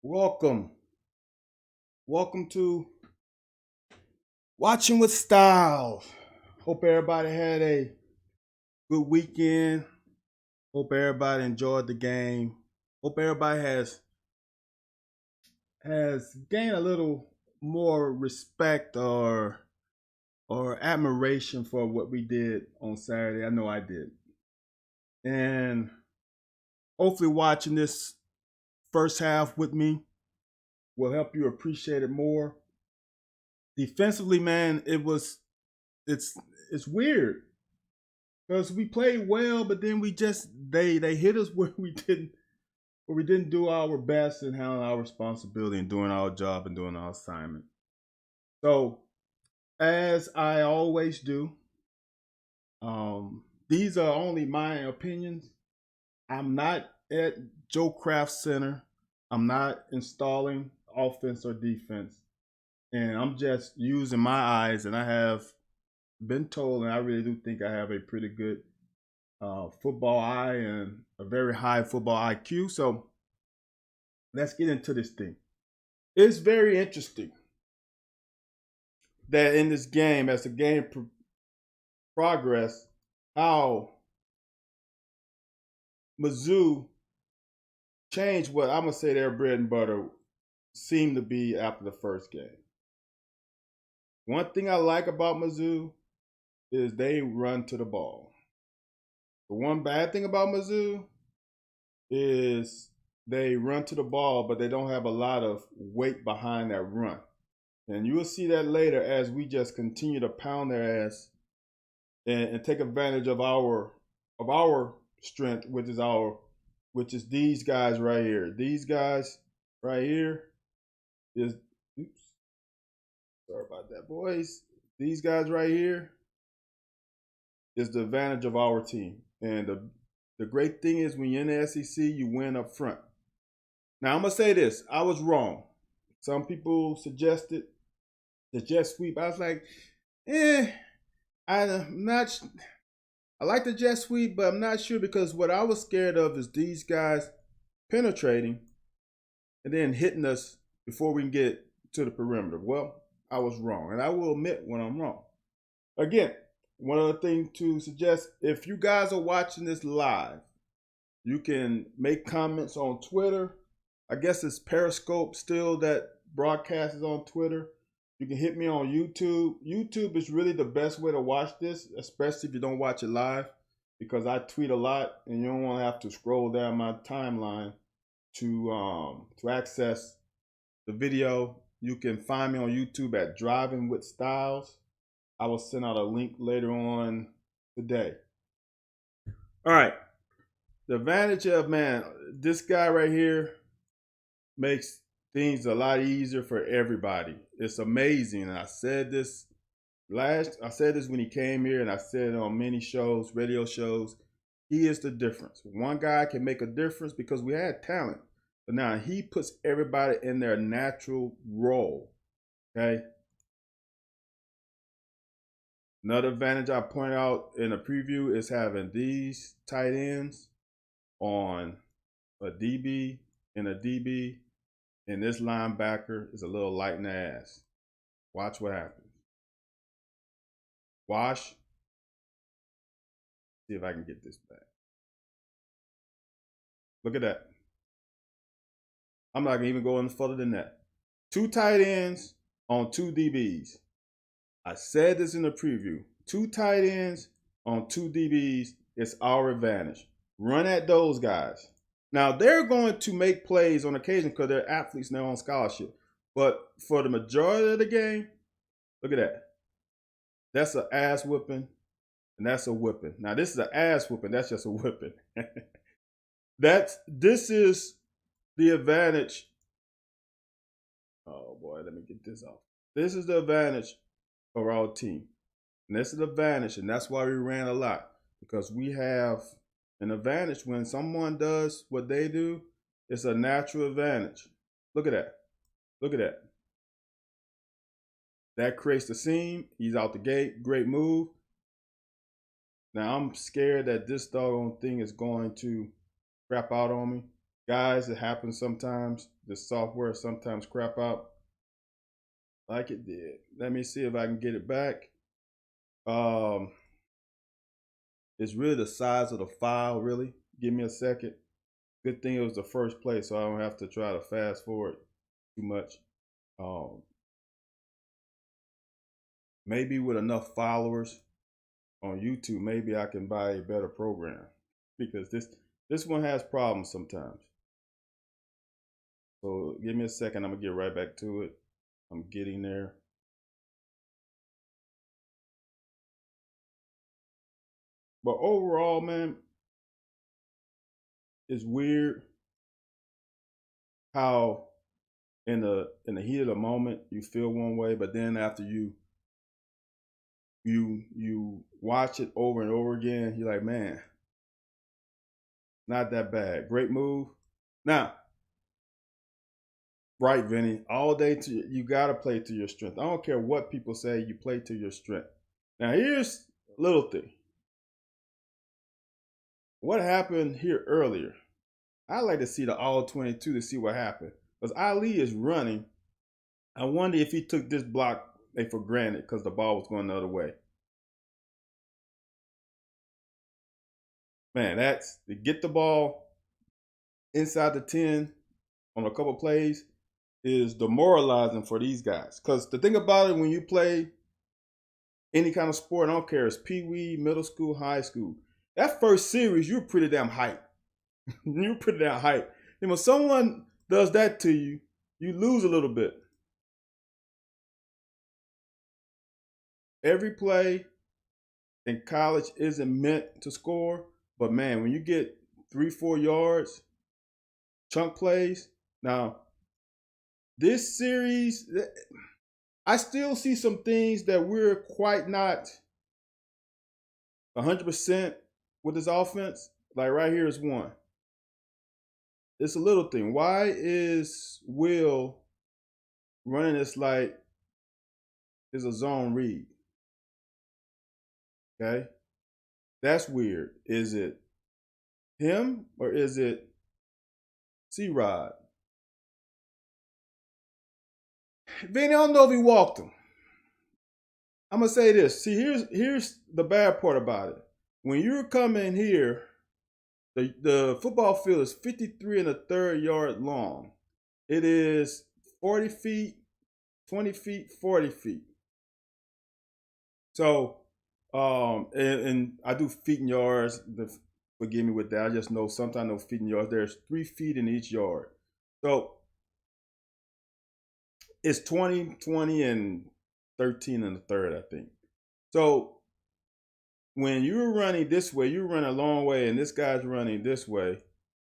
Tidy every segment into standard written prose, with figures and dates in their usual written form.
Welcome. Welcome to Watching with Style. Hope everybody had a good weekend. Hope everybody enjoyed the game. Hope everybody has gained a little more respect or admiration for what we did on Saturday. I know I did. And hopefully watching this first half with me will help you appreciate it more. Defensively, man, it's it's weird because we played well, but then they hit us where we didn't do our best and handle our responsibility and doing our job and doing our assignment. So as I always do, these are only my opinions. I'm not at Joe Kraft Center. I'm not installing offense or defense, and I'm just using my eyes. And I have been told, and I really do think I have a pretty good football eye and a very high football IQ. So let's get into this thing. It's very interesting that in this game, as the game progress, how Mizzou changed what I'm gonna say their bread and butter seemed to be after the first game. One thing I like about Mizzou is they run to the ball. The one bad thing about Mizzou is they run to the ball, but they don't have a lot of weight behind that run. And you will see that later as we just continue to pound their ass and take advantage of our strength, which is these guys right here. These guys right here is oops, sorry about that, boys. These guys right here is the advantage of our team. And the great thing is when you're in the SEC, you win up front. Now I'm gonna say this: I was wrong. Some people suggested the jet sweep. I was like, I'm not. I like the jet sweep, but I'm not sure because what I was scared of is these guys penetrating and then hitting us before we can get to the perimeter. Well, I was wrong, and I will admit when I'm wrong. Again, one other thing to suggest: if you guys are watching this live, you can make comments on Twitter. I guess it's Periscope still that broadcast is on Twitter. You can hit me on YouTube. YouTube is really the best way to watch this, especially if you don't watch it live, because I tweet a lot and you don't want to have to scroll down my timeline to access the video. You can find me on YouTube at Driving with Styles. I will send out a link later on today. All right. The advantage of, man, this guy right here makes things a lot easier for everybody. It's amazing. And I said this when he came here, and I said it on many shows, radio shows. He is the difference. One guy can make a difference because we had talent, but now he puts everybody in their natural role. Okay. Another advantage I point out in a preview is having these tight ends on a DB and a DB, and this linebacker is a little light in the ass. Watch what happens. Wash. See if I can get this back. Look at that. I'm not gonna even go any further than that. Two tight ends on two DBs. I said this in the preview. Two tight ends on two DBs is our advantage. Run at those guys. Now, they're going to make plays on occasion because they're athletes and they're on scholarship. But for the majority of the game, look at that. That's an ass whipping, and that's a whipping. Now, this is an ass whipping. That's just a whipping. This is the advantage. Oh, boy, let me get this off. This is the advantage of our team. And this is the advantage, and that's why we ran a lot. Because we have an advantage when someone does what they do. It's a natural advantage. Look at that. Look at that. That creates the seam. He's out the gate. Great move. Now I'm scared that this doggone thing is going to crap out on me. Guys, it happens sometimes. The software sometimes crap out like it did. Let me see if I can get it back. It's really the size of the file, really. Give me a second. Good thing it was the first place, so I don't have to try to fast forward too much. Maybe with enough followers on YouTube, maybe I can buy a better program, because this one has problems sometimes. So give me a second. I'm gonna get right back to it. I'm getting there. But overall, man, it's weird how in the heat of the moment you feel one way, but then after you watch it over and over again, you're like, man, not that bad. Great move. Now, right, Vinny, all day you gotta play to your strength. I don't care what people say, you play to your strength. Now here's a little thing. What happened here earlier? I like to see the all 22 to see what happened. Because Ali is running. I wonder if he took this block for granted because the ball was going the other way. Man, that's to get the ball inside the 10 on a couple plays is demoralizing for these guys. Because the thing about it, when you play any kind of sport, I don't care, it's pee-wee, middle school, high school, that first series, you're pretty damn hyped. You're pretty damn hyped. And when someone does that to you, you lose a little bit. Every play in college isn't meant to score, but man, when you get 3-4 yards, chunk plays. Now, this series, I still see some things that we're quite not 100% with this offense. Like right here is one. It's a little thing. Why is Will running this like it's a zone read? Okay. That's weird. Is it him or is it C-Rod? Vinny, I don't know if he walked him. I'm gonna say this. See, here's the bad part about it. When you're coming here, the football field is 53 1/3 yard long. It is 40 feet, 20 feet, 40 feet. So, and I do feet and yards. Forgive me with that. I just know sometimes those feet and yards, there's 3 feet in each yard. So it's 20, 20, and 13 1/3, I think. So when you're running this way, you run a long way, and this guy's running this way.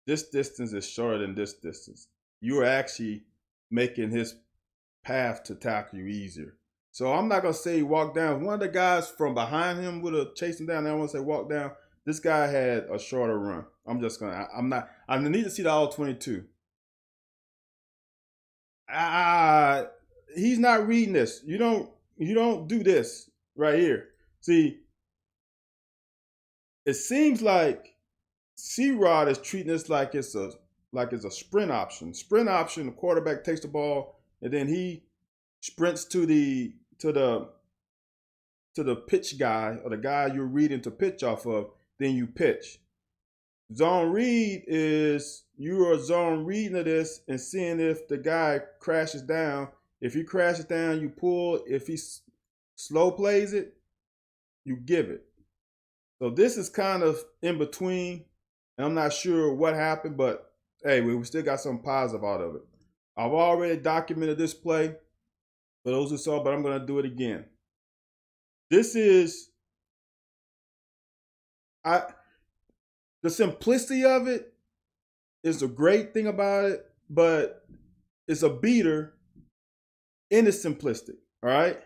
This distance is shorter than this distance. You're actually making his path to tackle you easier. So I'm not gonna say walk down. One of the guys from behind him would have chased him down. I don't want to say walk down. This guy had a shorter run. I'm just gonna. I'm not. I need to see the all 22. He's not reading this. You don't do this right here. See, it seems like C-Rod is treating this like it's a sprint option. Sprint option, the quarterback takes the ball and then he sprints to the pitch guy or the guy you're reading to pitch off of, then you pitch. Zone read is you are zone reading of this and seeing if the guy crashes down. If he crashes down, you pull. If he slow plays it, you give it. So this is kind of in between. And I'm not sure what happened, but hey, we still got something positive out of it. I've already documented this play for those who saw, but I'm going to do it again. This is the simplicity of it is a great thing about it, but it's a beater in the simplistic. All right.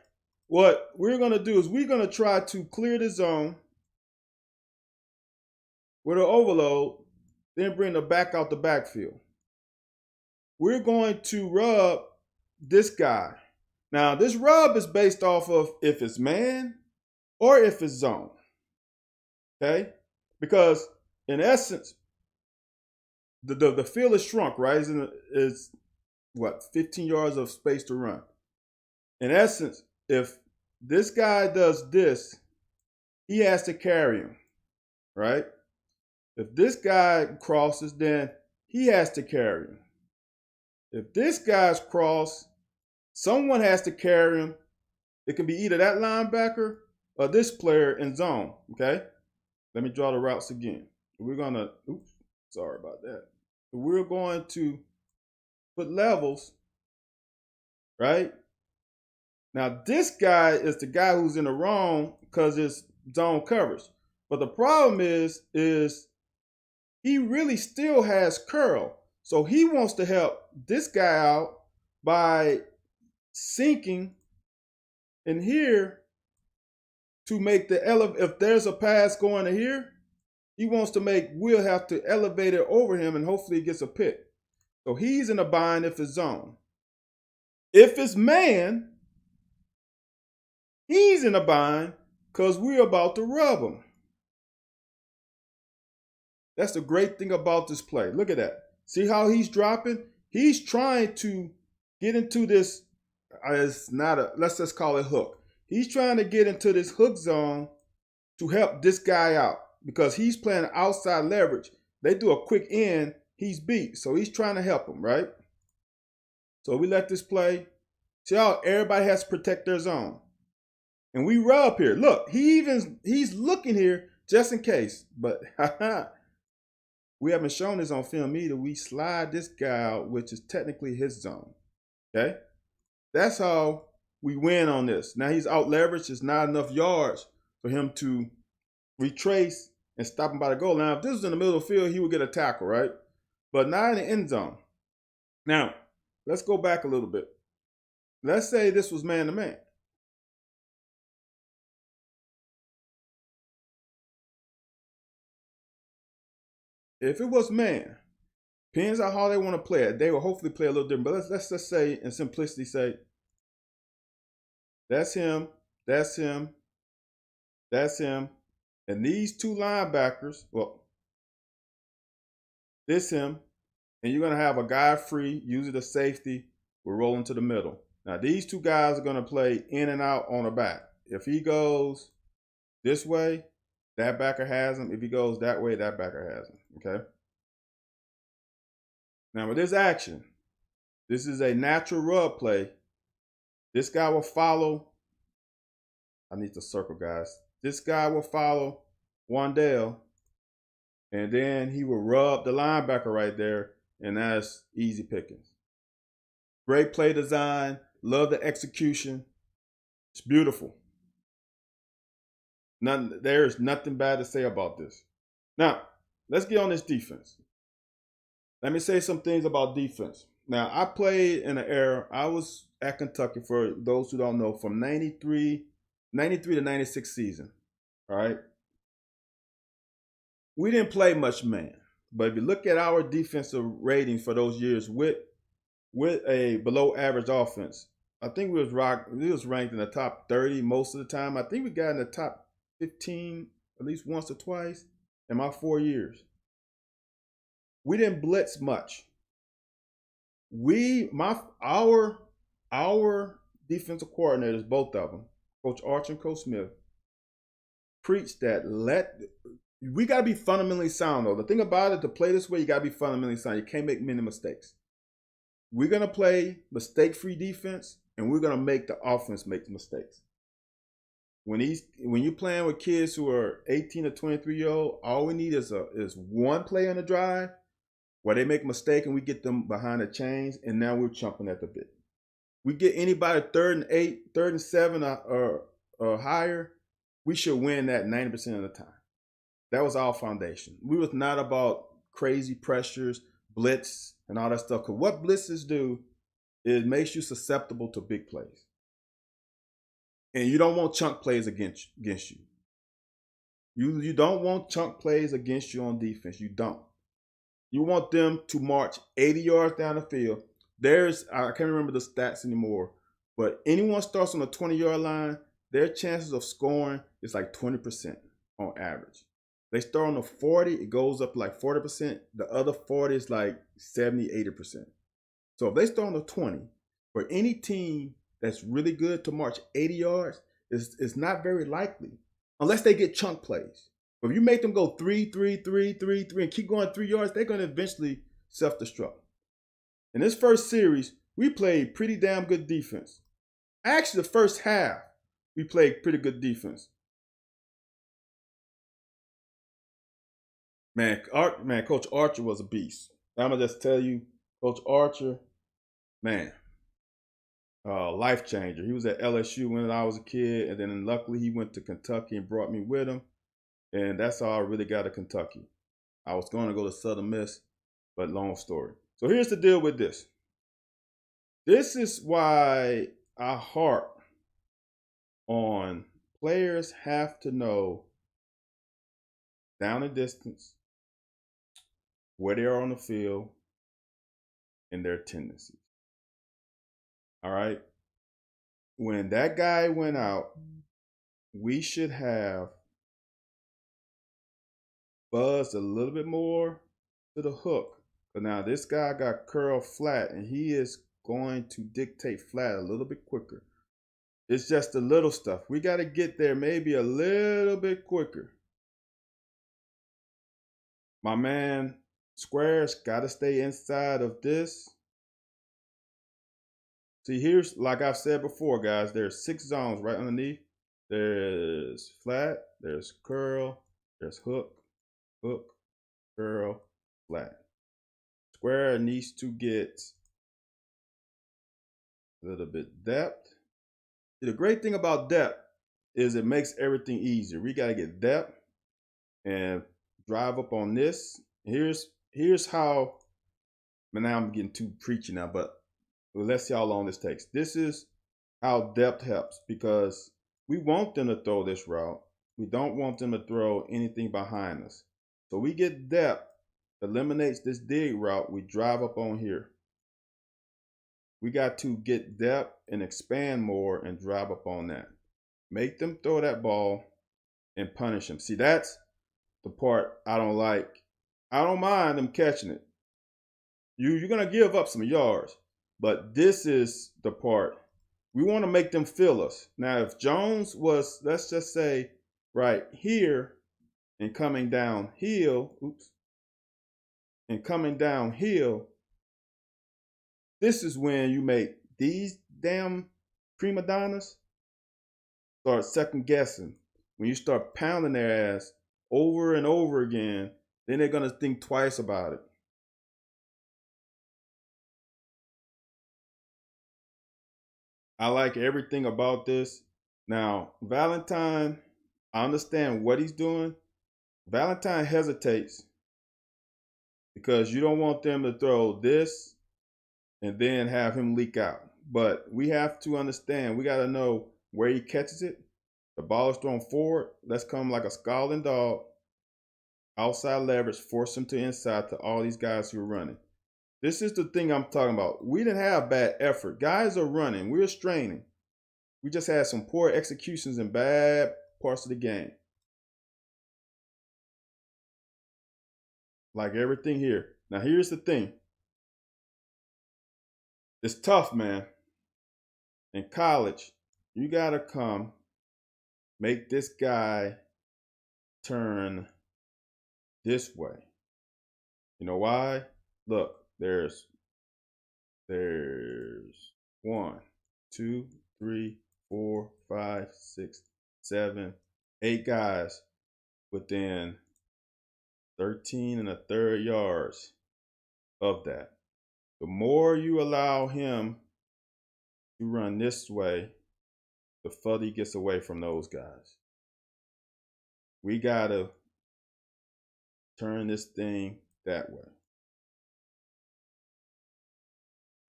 What we're going to do is we're going to try to clear the zone with an overload, then bring the back out the backfield. We're going to rub this guy. Now, this rub is based off of if it's man or if it's zone. Okay? Because in essence, the field is shrunk, right? Is what, 15 yards of space to run. In essence, if this guy does this, he has to carry him, right? If this guy crosses, then he has to carry him. If this guy's cross, someone has to carry him. It can be either that linebacker or this player in zone, okay? Let me draw the routes again. We're going to, oops, sorry about that. We're going to put levels, right? Now, this guy is the guy who's in the wrong because it's zone coverage. But the problem is he really still has curl. So he wants to help this guy out by sinking in here to make the if there's a pass going to here, he wants to make Will have to elevate it over him and hopefully he gets a pick. So he's in a bind if it's zone. If it's man, he's in a bind because we're about to rub him. That's the great thing about this play. Look at that. See how he's dropping? He's trying to get into this, it's not a, let's just call it hook. He's trying to get into this hook zone to help this guy out because he's playing outside leverage. They do a quick end, he's beat. So he's trying to help him, right? So we let this play. See how everybody has to protect their zone. And we rub here. Look, he's looking here just in case. But we haven't shown this on film either. We slide this guy out, which is technically his zone. Okay? That's how we win on this. Now he's out leveraged. It's not enough yards for him to retrace and stop him by the goal. Now, if this was in the middle of the field, he would get a tackle, right? But not in the end zone. Now, let's go back a little bit. Let's say this was man-to-man. If it was man, depends on how they want to play it. They will hopefully play a little different. But let's just say, in simplicity, say, that's him, that's him, that's him. And these two linebackers, well, this him, and you're going to have a guy free, usually the safety, will roll into the middle. Now, these two guys are going to play in and out on the back. If he goes this way, that backer has him. If he goes that way, that backer has him, okay? Now, with this action, this is a natural rub play. This guy will follow. I need to circle, guys. This guy will follow Wandale, and then he will rub the linebacker right there, and that's easy pickings. Great play design. Love the execution. It's beautiful. There's nothing bad to say about this. Now, let's get on this defense. Let me say some things about defense. Now, I played in an era, I was at Kentucky, for those who don't know, from 93 to 96 season. All right. We didn't play much man. But if you look at our defensive rating for those years with a below average offense, I think we was ranked in the top 30 most of the time. I think we got in the top 15 at least once or twice in my 4 years. We didn't blitz much. Our defensive coordinators, both of them, Coach Archer and Coach Smith, preached that we got to be fundamentally sound, though. The thing about it, to play this way, you got to be fundamentally sound. You can't make many mistakes. We're going to play mistake-free defense, and we're going to make the offense make mistakes. When you're playing with kids who are 18 or 23-year-old, all we need is one play on the drive where they make a mistake and we get them behind the chains, and now we're chomping at the bit. We get anybody 3rd and 8, 3rd and 7 or higher, we should win that 90% of the time. That was our foundation. We was not about crazy pressures, blitz, and all that stuff. Because what blitzes do is makes you susceptible to big plays. And you don't want chunk plays against you. You don't want chunk plays against you on defense. You don't. You want them to march 80 yards down the field. I can't remember the stats anymore, but anyone starts on the 20-yard line, their chances of scoring is like 20% on average. They start on the 40, it goes up like 40%. The other 40 is like 70, 80%. So if they start on the 20, for any team that's really good to march 80 yards, it's not very likely unless they get chunk plays. But if you make them go 3, 3, 3, 3, 3, and keep going 3 yards, they're going to eventually self-destruct. In this first series, we played pretty damn good defense. Actually, the first half, we played pretty good defense. Man, Coach Archer was a beast. I'm going to just tell you, Coach Archer, man, life changer. He was at LSU when I was a kid, and then luckily he went to Kentucky and brought me with him. And that's how I really got to Kentucky. I was going to go to Southern Miss, but long story. So here's the deal with this. This is why I harp on players have to know down and distance, where they are on the field, and their tendencies. All right? When that guy went out, we should have buzzed a little bit more to the hook. But now this guy got curled flat, and he is going to dictate flat a little bit quicker. It's just the little stuff. We got to get there maybe a little bit quicker. My man Squares got to stay inside of this. See, here's, like I've said before, guys, there's 6 zones right underneath. There's flat, there's curl, there's hook, hook, curl, flat. Square needs to get a little bit depth. The great thing about depth is it makes everything easier. We got to get depth and drive up on this. Here's how, now I'm getting too preachy now, but let's see how long this takes. This is how depth helps, because we want them to throw this route. We don't want them to throw anything behind us. So we get depth, eliminates this dig route. We drive up on here. We got to get depth and expand more and drive up on that. Make them throw that ball and punish them. See, that's the part I don't like. I don't mind them catching it. You're going to give up some yards, but this is the part. We want to make them feel us. Now, if Jones was, let's just say, right here and coming downhill, this is when you make these damn prima donnas start second guessing. When you start pounding their ass over and over again, then they're going to think twice about it. I like everything about this. Now, Valentine, I understand what he's doing. Valentine hesitates because you don't want them to throw this and then have him leak out. But we have to understand, we got to know where he catches it. The ball is thrown forward. Let's come like a scalding dog. Outside leverage, force him to inside to all these guys who are running. This is the thing I'm talking about. We didn't have bad effort. Guys are running. We're straining. We just had some poor executions in bad parts of the game. Like everything here. Now, here's the thing. It's tough, man. In college, you got to come make this guy turn this way. You know why? Look, there's 1, 2, 3, 4, 5, 6, 7, 8 guys within 13 1/3 yards of that. The more you allow him to run this way, the further he gets away from those guys. We got to turn this thing that way.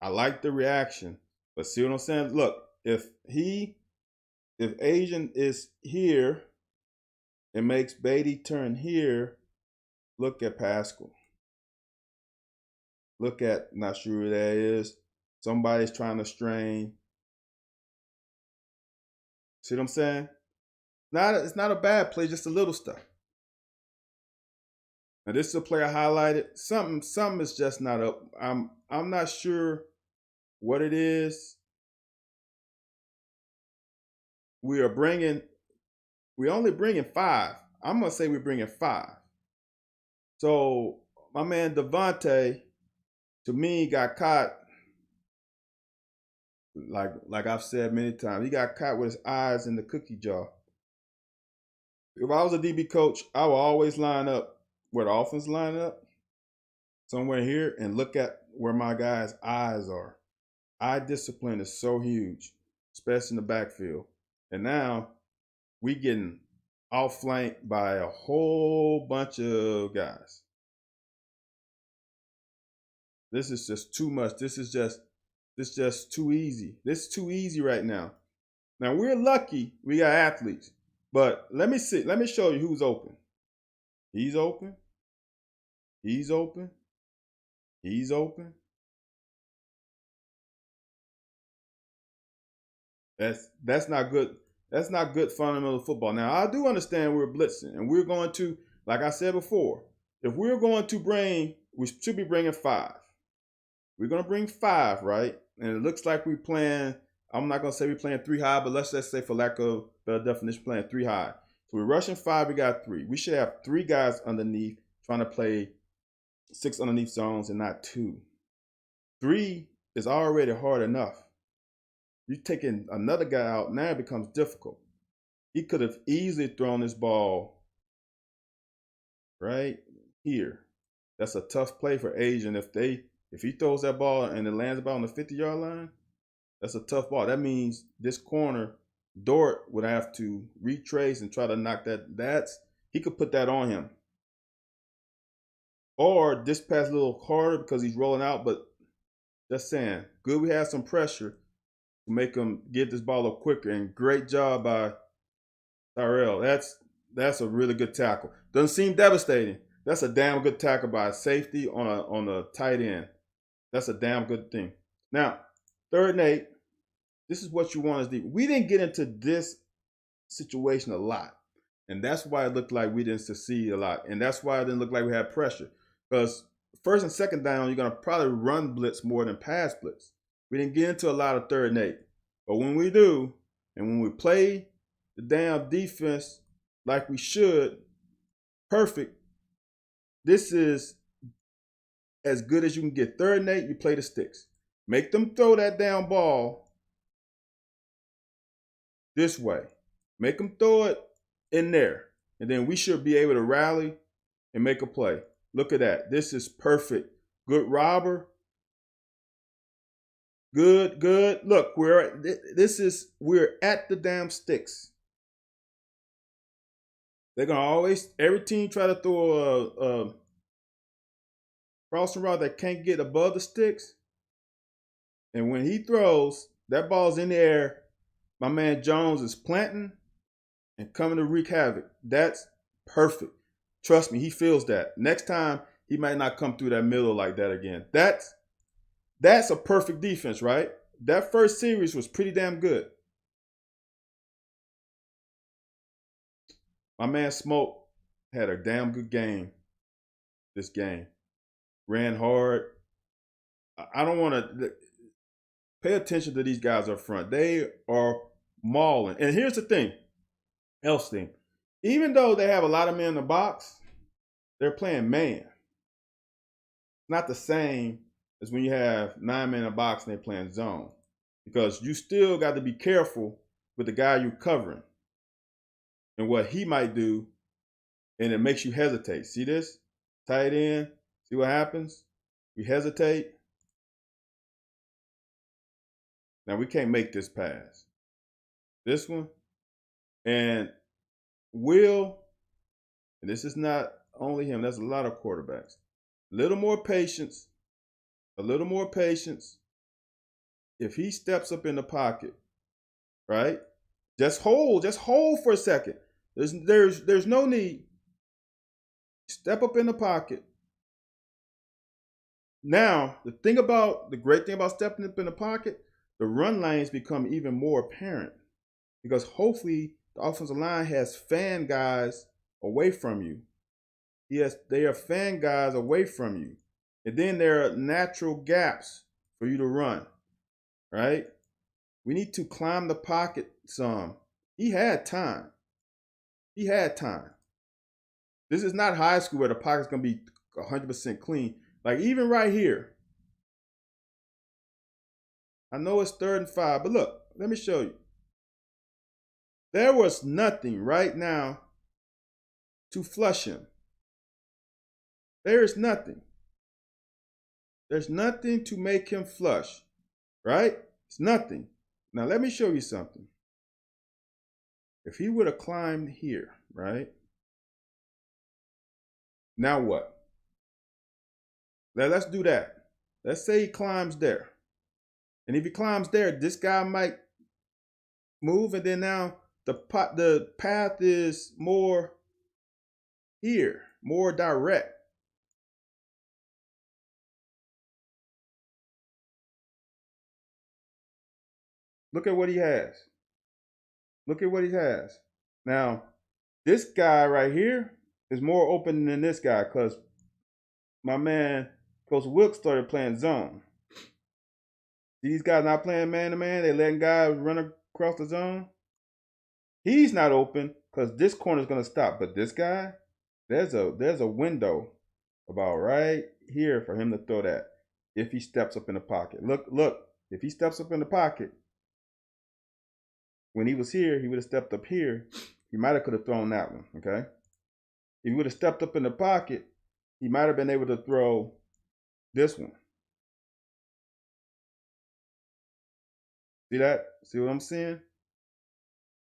I like the reaction, but see what I'm saying? Look, if Asian is here and makes Beatty turn here, look at Pascal. Look at, not sure who that is. Somebody's trying to strain. See what I'm saying? It's not a bad play, just a little stuff. Now this is a play I highlighted. Something is just not up. I'm not sure what it is. We only bringing 5. I'm gonna say we're bringing 5. So my man Devontae, to me, got caught. Like I've said many times, he got caught with his eyes in the cookie jar. If I was a DB coach, I would always line up where the offense line up, somewhere here, and look at where my guys' eyes are. Eye discipline is so huge, especially in the backfield. And now we getting outflanked by a whole bunch of guys. This is just too much. This is just too easy. This is too easy right now. Now we're lucky we got athletes, but let me see. Let me show you who's open. He's open. He's open. He's open. That's not good. That's not good fundamental football. Now I do understand we're blitzing, and we're going to, like I said before, if we're going to bring, we should be bringing 5. We're going to bring 5, right? And it looks like we're playing. I'm not going to say we're playing 3 high, but let's just say, for lack of better definition, playing 3 high. So we're rushing 5. We got 3. We should have 3 guys underneath trying to play 6 underneath zones and not 2. 3 is already hard enough. You're taking another guy out, now it becomes difficult. He could have easily thrown this ball right here. That's a tough play for Asian. If he throws that ball and it lands about on the 50-yard line, that's a tough ball. That means this corner, Dort, would have to retrace and try to knock that. He could put that on him. Or this pass a little harder because he's rolling out, but just saying, good we have some pressure to make him get this ball up quicker. And great job by Tyrell. That's a really good tackle. Doesn't seem devastating. That's a damn good tackle by a safety on a tight end. That's a damn good thing. Now, 3rd and 8. This is what you want as deep. We didn't get into this situation a lot. And that's why it looked like we didn't succeed a lot. And that's why it didn't look like we had pressure. Because 1st and 2nd down, you're going to probably run blitz more than pass blitz. We didn't get into a lot of 3rd and 8. But when we do, and when we play the damn defense like we should, perfect, this is as good as you can get. 3rd and 8, you play the sticks. Make them throw that damn ball this way. Make them throw it in there. And then we should be able to rally and make a play. Look at that. This is perfect. Good robber. Good. Look, we're at the damn sticks. They're gonna always, every team try to throw a crossing route that can't get above the sticks. And when he throws, that ball's in the air. My man Jones is planting and coming to wreak havoc. That's perfect. Trust me, he feels that. Next time, he might not come through that middle like that again. That's a perfect defense, right? That first series was pretty damn good. My man Smoke had a damn good game this game. Ran hard. I don't want to pay attention to these guys up front. They are mauling. And here's the thing, Elstein. Even though they have a lot of men in the box, they're playing man. It's not the same as when you have 9 men in a box and they're playing zone. Because you still got to be careful with the guy you're covering and what he might do, and it makes you hesitate. See this? Tight end. See what happens? We hesitate. Now we can't make this pass. This one. And Will, and this is not only him, that's a lot of quarterbacks. A little more patience. A little more patience. If he steps up in the pocket, right? Just hold for a second. There's no need. Step up in the pocket. Now, the great thing about stepping up in the pocket, the run lanes become even more apparent because hopefully the offensive line has fan guys away from you. They are fan guys away from you. And then there are natural gaps for you to run, right? We need to climb the pocket some. He had time. He had time. This is not high school where the pocket's going to be 100% clean. Like even right here, I know it's 3rd and 5, but look, let me show you. There was nothing right now to flush him. There is nothing. There's nothing to make him flush, right? It's nothing. Now let me show you something. If he would have climbed here, right? Now what? Let's do that. Let's say he climbs there. And if he climbs there, this guy might move, and then now the path is more here, more direct. Look at what he has. Look at what he has. Now, this guy right here is more open than this guy because my man, Coach Wilkes, started playing zone. These guys not playing man-to-man. They letting guys run across the zone. He's not open because this corner is going to stop. But this guy, there's a window about right here for him to throw that if he steps up in the pocket. Look. If he steps up in the pocket, when he was here, he would have stepped up here. He might have could have thrown that one, okay? If he would have stepped up in the pocket, he might have been able to throw this one. See that? See what I'm saying?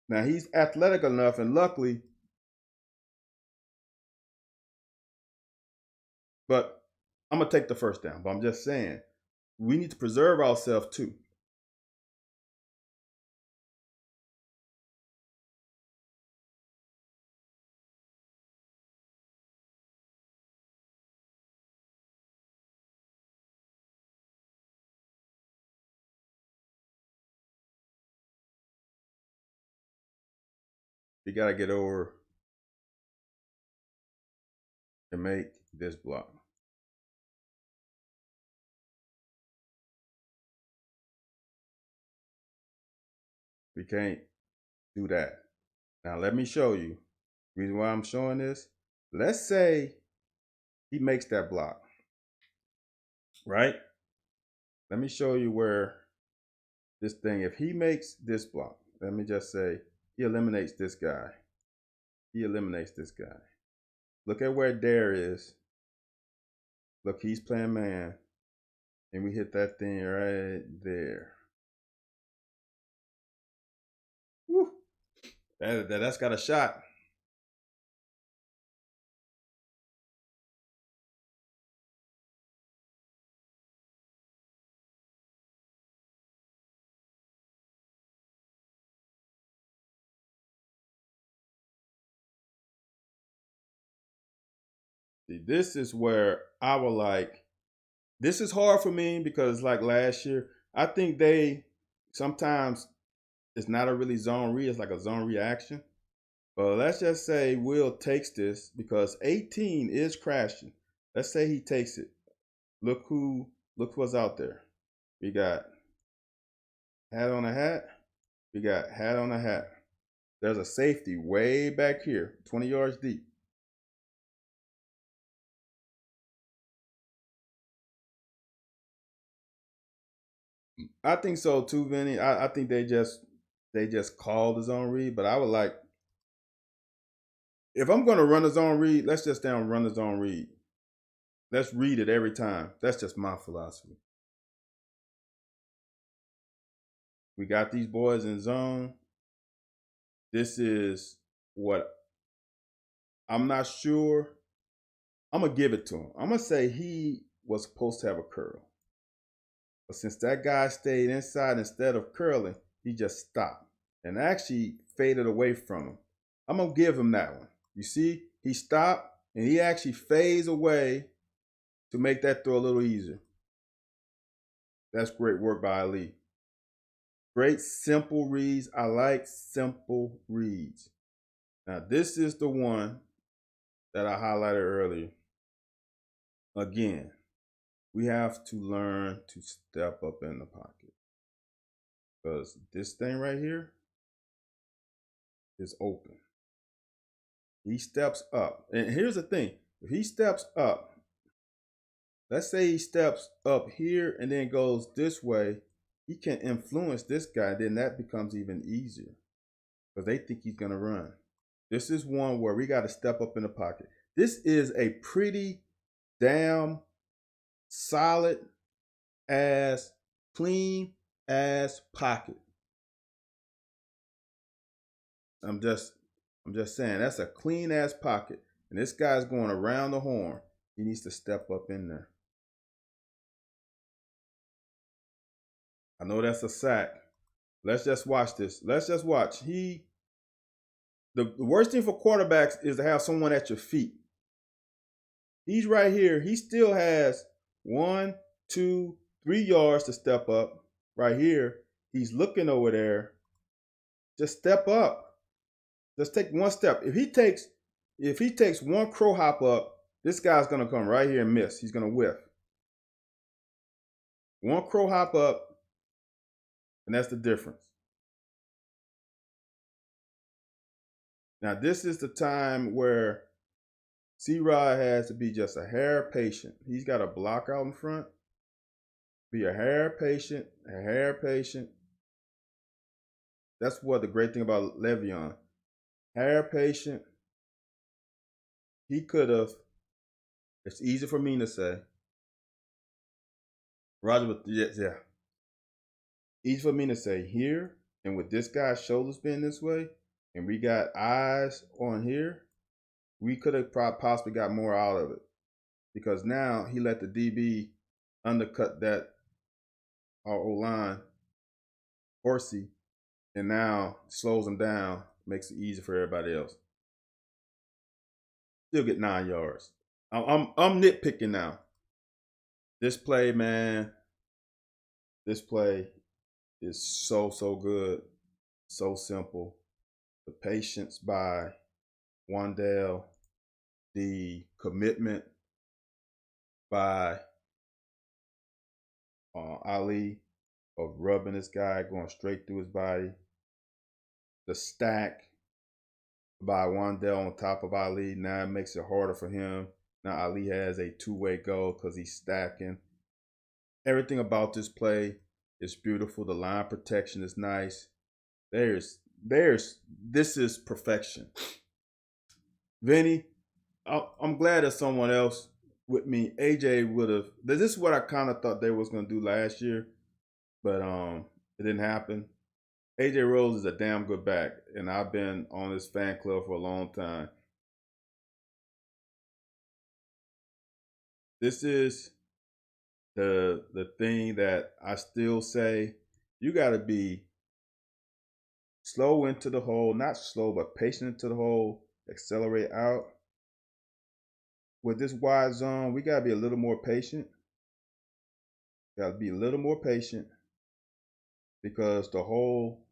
Now he's athletic enough, and luckily, but I'm gonna take the first down. But I'm just saying, we need to preserve ourselves too. You gotta get over and make this block. We can't do that. Now let me show you. The reason why I'm showing this. Let's say he makes that block. Right? Let me show you where this thing, if he makes this block, let me just say he eliminates this guy. He eliminates this guy. Look at where Dare is. Look, he's playing man. And we hit that thing right there. Woo. That's got a shot. See, this is where I would like, this is hard for me because like last year, I think they sometimes it's not a really zone read, it's like a zone reaction. But let's just say Will takes this because 18 is crashing. Let's say he takes it. Look what's out there. We got hat on a hat. We got hat on a hat. There's a safety way back here, 20 yards deep. I think so too, Vinny. I think they just called the zone read, but I would like, if I'm gonna run the zone read, let's just down run the zone read. Let's read it every time. That's just my philosophy. We got these boys in zone. This is what I'm not sure. I'm gonna give it to him. I'm gonna say he was supposed to have a curl. But since that guy stayed inside instead of curling, he just stopped and actually faded away from him. I'm going to give him that one. You see, he stopped and he actually fades away to make that throw a little easier. That's great work by Ali. Great simple reads. I like simple reads. Now, this is the one that I highlighted earlier. Again, we have to learn to step up in the pocket because this thing right here is open. He steps up. And here's the thing. If he steps up, let's say he steps up here and then goes this way, he can influence this guy. Then that becomes even easier because they think he's going to run. This is one where we got to step up in the pocket. This is a pretty damn solid ass, clean ass pocket. I'm just saying that's a clean ass pocket. And this guy's going around the horn. He needs to step up in there. I know that's a sack. Let's just watch this. Let's just watch. The worst thing for quarterbacks is to have someone at your feet. He's right here. He still has 1, 2, 3 yards to step up. Right here. He's looking over there. Just step up. Just take one step. If he takes one crow hop up, this guy's gonna come right here and miss. He's gonna whiff. One crow hop up, and that's the difference. Now this is the time where C-Rod has to be just a hair patient. He's got a block out in front. Be a hair patient, a hair patient. That's what the great thing about Le'Veon. Hair patient. He could have, it's easy for me to say. Roger, but yeah. Easy for me to say here, and with this guy's shoulders being this way, and we got eyes on here, we could have possibly got more out of it. Because now he let the DB undercut that our O-line, Horsey, and now slows him down, makes it easy for everybody else. Still get 9 yards. I'm nitpicking now. This play, man, this play is so good, so simple. The patience by Wandale, the commitment by Ali of rubbing this guy, going straight through his body. The stack by Wandale on top of Ali. Now it makes it harder for him. Now Ali has a two-way goal because he's stacking. Everything about this play is beautiful. The line protection is nice. This is perfection. Vinny, I'm glad there's someone else with me. AJ would have. This is what I kind of thought they was gonna do last year, but it didn't happen. AJ Rose is a damn good back, and I've been on this fan club for a long time. This is the thing that I still say you got to be slow into the hole, not slow, but patient into the hole, accelerate out. With this wide zone, we got to be a little more patient. Got to be a little more patient because the hole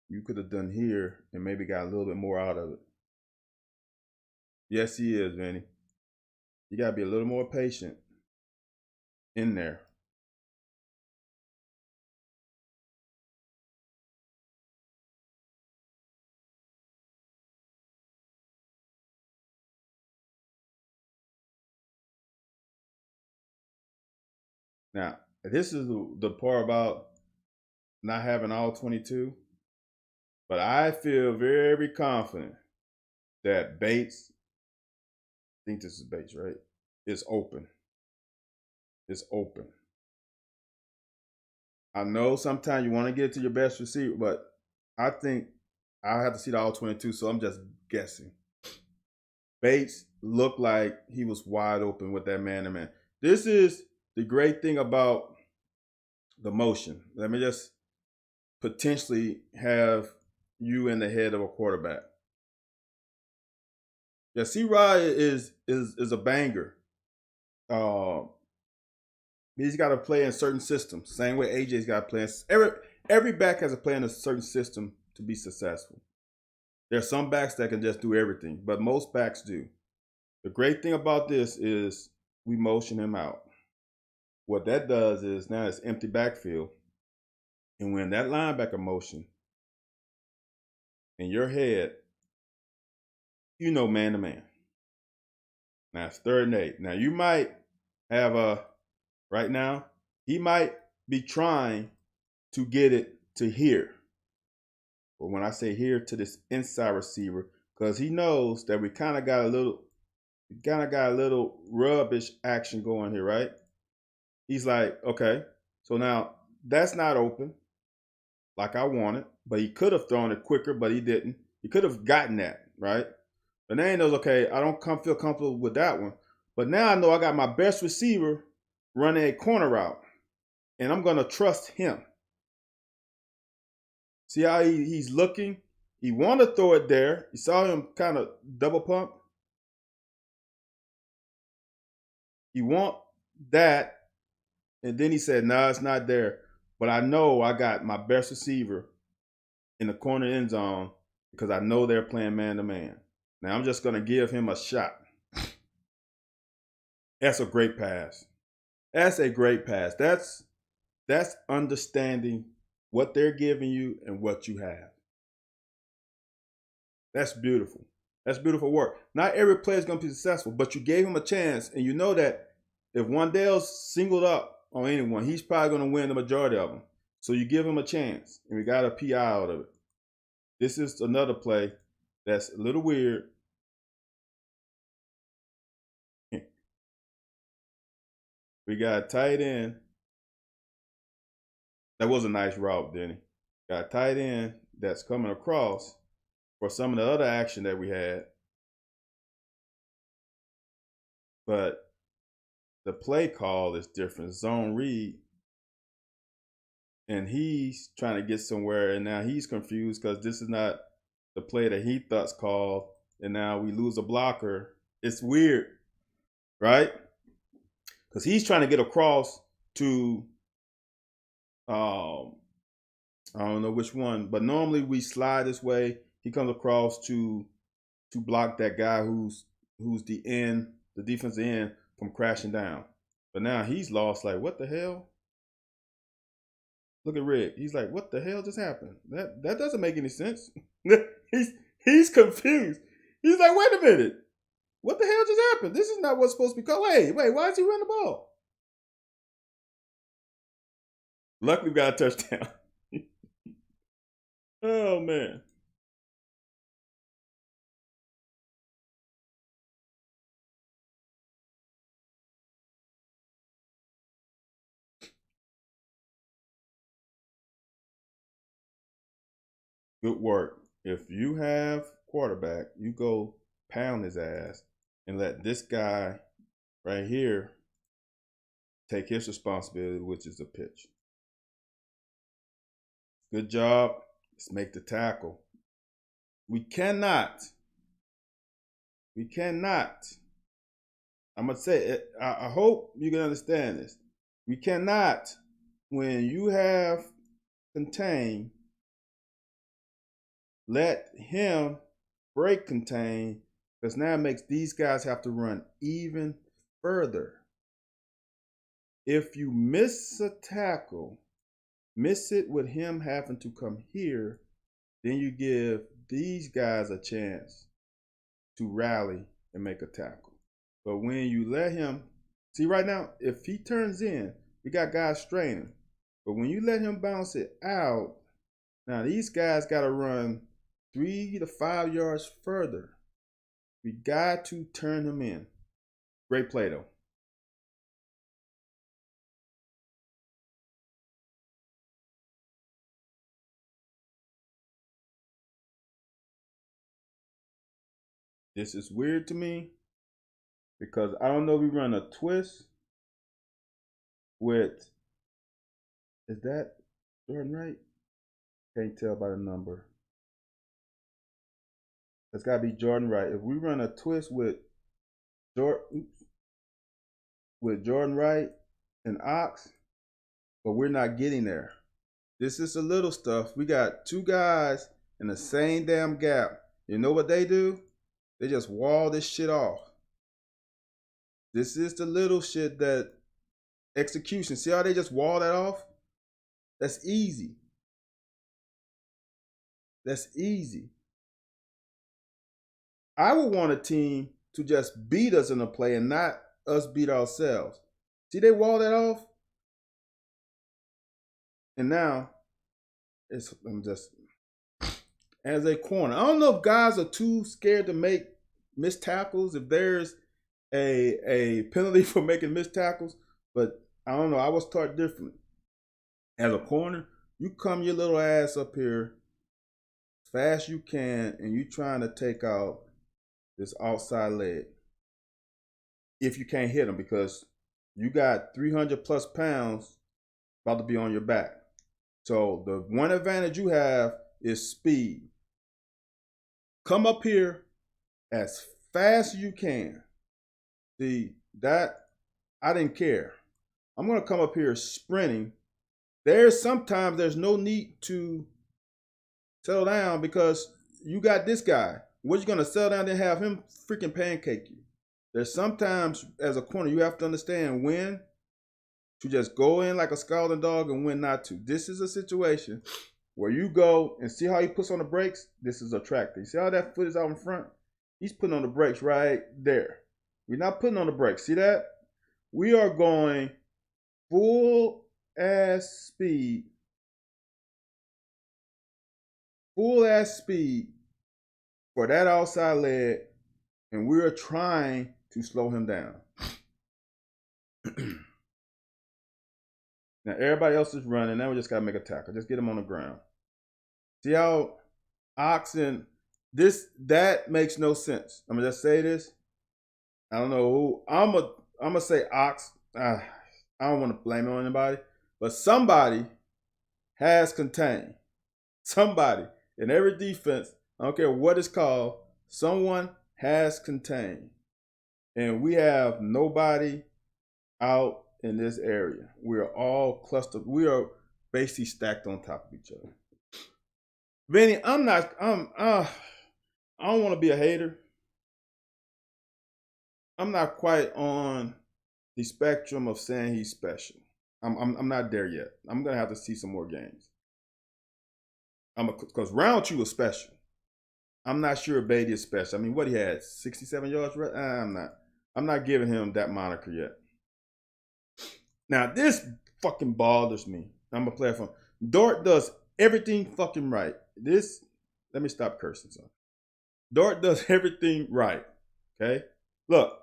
you could have done here and maybe got a little bit more out of it. Yes, he is, Vinny. You got to be a little more patient in there. Now, this is the part about not having all 22, but I feel very confident that Bates, I think this is Bates, right? It's open. It's open. I know sometimes you want to get to your best receiver, but I think I have to see the all 22, so I'm just guessing. Bates looked like he was wide open with that man-to-man. This is the great thing about the motion. Let me just potentially have you in the head of a quarterback. Yeah, C-Rod is a banger. He's got to play in certain systems. Same way AJ's got to play. Every back has to play in a certain system to be successful. There's some backs that can just do everything, but most backs do. The great thing about this is we motion him out. What that does is now it's empty backfield. And when that linebacker motion in your head, you know man to man. Now it's 3rd and 8. Now you might have right now, he might be trying to get it to here. But when I say here, to this inside receiver, because he knows that we kind of got a little rubbish action going here, right? He's like, okay, so now that's not open like I wanted, but he could have thrown it quicker, but he didn't. He could have gotten that, right? But now he knows, okay, I don't feel comfortable with that one. But now I know I got my best receiver running a corner route, and I'm going to trust him. See how he's looking? He wanted to throw it there. You saw him kind of double pump. He want that, and then he said, no, it's not there. But I know I got my best receiver in the corner end zone because I know they're playing man-to-man. Now I'm just going to give him a shot. That's a great pass. That's a great pass. That's understanding what they're giving you and what you have. That's beautiful. That's beautiful work. Not every player is going to be successful, but you gave him a chance, and you know that if Wandale's singled up on anyone, he's probably going to win the majority of them. So you give him a chance, and we got a PI out of it. This is another play that's a little weird. We got a tight end. That was a nice route, Denny. Got a tight end that's coming across for some of the other action that we had. But the play call is different. Zone read. And he's trying to get somewhere, and now he's confused because this is not the play that he thought's called, and now we lose a blocker. It's weird, right? Because he's trying to get across to, I don't know which one, but normally we slide this way. He comes across to block that guy who's the defensive end from crashing down. But now he's lost. Like, what the hell? Look at Rick. He's like, what the hell just happened? That doesn't make any sense. he's confused. He's like, wait a minute. What the hell just happened? This is not what's supposed to be called. Wait, why is he running the ball? Luckily, we got a touchdown. Oh, man. Good work. If you have quarterback, you go pound his ass and let this guy right here take his responsibility, which is the pitch. Good job. Let's make the tackle. We cannot. I'm going to say it. I hope you can understand this. We cannot, when you have contain, let him break contain, because now it makes these guys have to run even further. If you miss a tackle, miss it with him having to come here, then you give these guys a chance to rally and make a tackle. But when you let him, see right now, if he turns in, we got guys straining. But when you let him bounce it out, now these guys got to run 3 to 5 yards further. We got to turn him in. Great play, though. This is weird to me because I don't know if we run a twist with, is that Jordan Wright? Can't tell by the number. It's got to be Jordan Wright. If we run a twist with Jordan Wright and Ox, but we're not getting there. This is the little stuff. We got 2 guys in the same damn gap, You know what they do? They just wall this shit off. This is the little shit that execution. See how they just wall that off? That's easy. That's easy. I would want a team to just beat us in a play and not us beat ourselves. See, they wall that off? And now I'm just as a corner. I don't know if guys are too scared to make missed tackles, if there's a penalty for making missed tackles, but I don't know. I was taught differently. As a corner, you come your little ass up here as fast as you can, and you trying to take out this outside leg. If you can't hit them, because you got 300 plus pounds about to be on your back. So the one advantage you have is speed. Come up here as fast as you can. See, that I didn't care. I'm going to come up here sprinting. Sometimes there's no need to settle down because you got this guy. What you going to settle down and have him freaking pancake you? There's sometimes as a corner you have to understand when to just go in like a scalding dog and when not to. This is a situation where you go and see how he puts on the brakes. This is a tractor. You see how that foot is out in front? He's putting on the brakes right there. We're not putting on the brakes. See that? We are going full ass speed. Full ass speed for that outside leg. And we're trying to slow him down. Now everybody else is running. Now we just got to make a tackle. Just get him on the ground. See how Oxen, that makes no sense. I'm going to just say this. I don't know who. I'm gonna say Ox. I don't want to blame it on anybody. But somebody has contained. Somebody in every defense, I don't care what it's called, someone has contained. And we have nobody out in this area. We are all clustered. We are basically stacked on top of each other. Vinny, I don't want to be a hater. I'm not quite on the spectrum of saying he's special. I'm not there yet. I'm gonna have to see some more games. Because round two was special. I'm not sure Beatty is special. I mean, what he had, 67 yards? I'm not giving him that moniker yet. Now this fucking bothers me. I'm gonna play it from Dort does everything fucking right. Let me stop cursing, son. Dort does everything right. Okay? Look,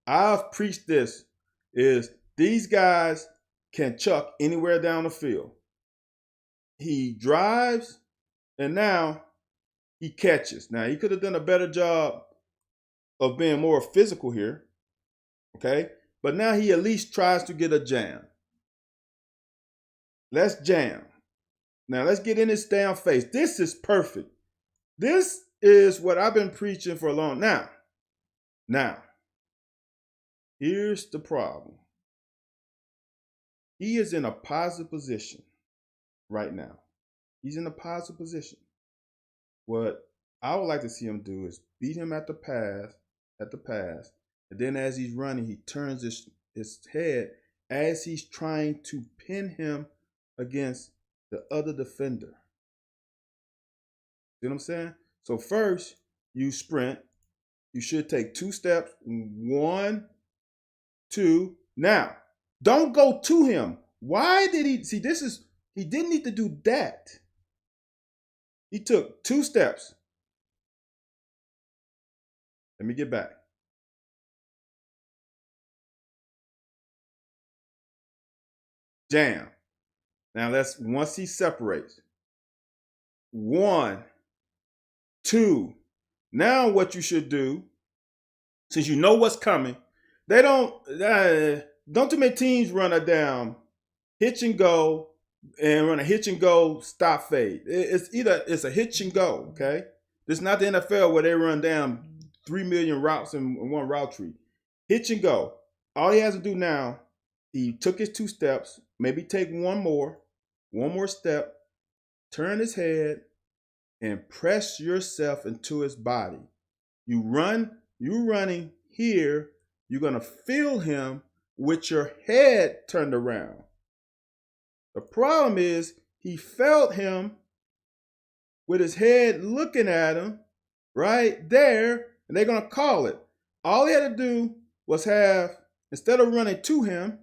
I've preached this, is these guys can chuck anywhere down the field. He drives, and now he catches. Now, he could have done a better job of being more physical here, okay? But now he at least tries to get a jam. Let's jam. Now, let's get in his damn face. This is perfect. This is what I've been preaching for a long time. Now, here's the problem. He is in a positive position right now. He's in a positive position. What I would like to see him do is beat him at the pass, and then as he's running, he turns his head as he's trying to pin him against the other defender. See what I'm saying? So first, you sprint. You should take 2 steps. 1, 2. Now, don't go to him. Why did he? See, he didn't need to do that. He took 2 steps. Let me get back. Jam. Now once he separates. 1, 2. Now what you should do, since you know what's coming, don't too many teams run a down hitch and go and run a hitch and go stop fade. It's a hitch and go, okay? This is not the NFL where they run down 3 million routes in one route tree. Hitch and go. All he has to do now, he took his 2 steps, maybe take one more step, turn his head, and press yourself into his body. You running here, you're going to feel him with your head turned around. The problem is he felt him with his head looking at him right there, and they're going to call it. All he had to do was have, instead of running to him,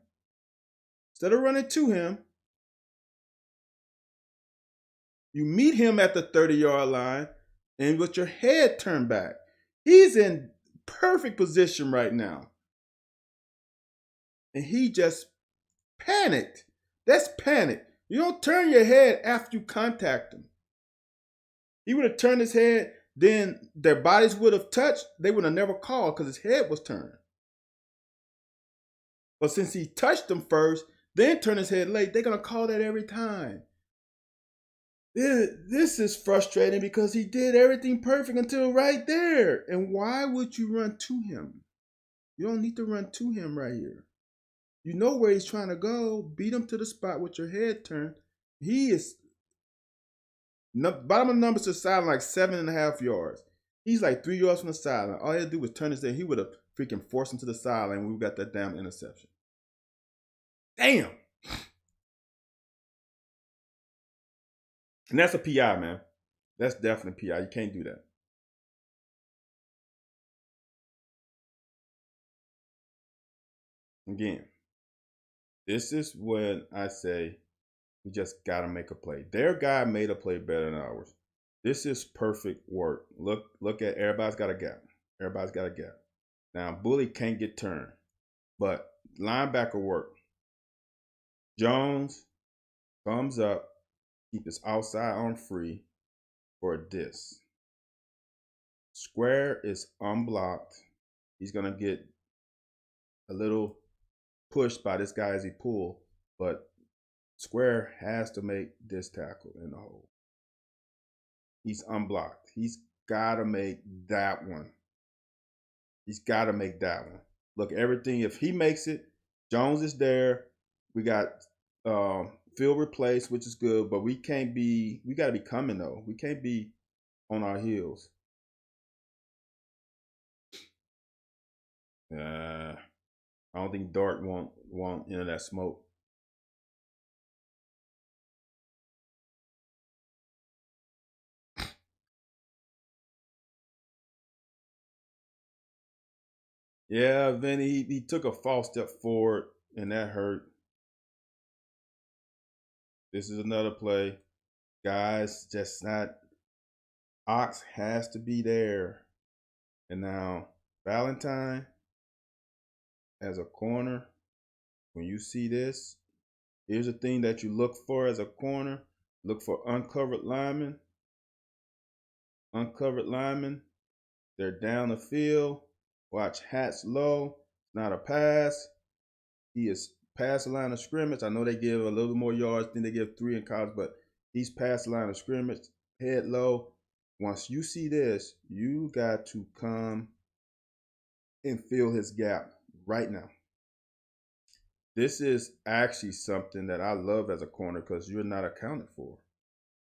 you meet him at the 30-yard line and with your head turned back. He's in perfect position right now. And he just panicked. That's panic. You don't turn your head after you contact him. He would have turned his head, then their bodies would have touched. They would have never called because his head was turned. But since he touched them first, then turned his head late, they're going to call that every time. This is frustrating because he did everything perfect until right there. And why would you run to him? You don't need to run to him right here. You know where he's trying to go. Beat him to the spot with your head turned. He is bottom of the numbers to the sideline like 7.5 yards. He's like 3 yards from the sideline. All he had to do was turn his head. He would have freaking forced him to the sideline when we got that damn interception. Damn. And that's a PI, man. That's definitely PI. You can't do that. Again, this is when I say we just got to make a play. Their guy made a play better than ours. This is perfect work. Look at everybody's got a gap. Everybody's got a gap. Now, Bully can't get turned, but linebacker work. Jones thumbs up, keep his outside arm free for a diss. Square is unblocked. He's going to get a little pushed by this guy as he pull, but Square has to make this tackle in the hole. He's unblocked. He's got to make that one. He's got to make that one. Look, everything, if he makes it, Jones is there. We got field replaced, which is good, but we got to be coming, though. We can't be on our heels. I don't think Dart won't enter that smoke. Yeah, Vinny, he took a false step forward, and that hurt. This is another play. Guys, just not. Ox has to be there. And now, Valentine, as a corner, when you see this, here's the thing that you look for as a corner. Look for uncovered linemen. Uncovered linemen. They're down the field. Watch hats low. Not a pass. He is past the line of scrimmage. I know they give a little bit more yards than they give 3 in college, but he's past the line of scrimmage. Head low. Once you see this, you got to come and fill his gap right now. This is actually something that I love as a corner because you're not accounted for.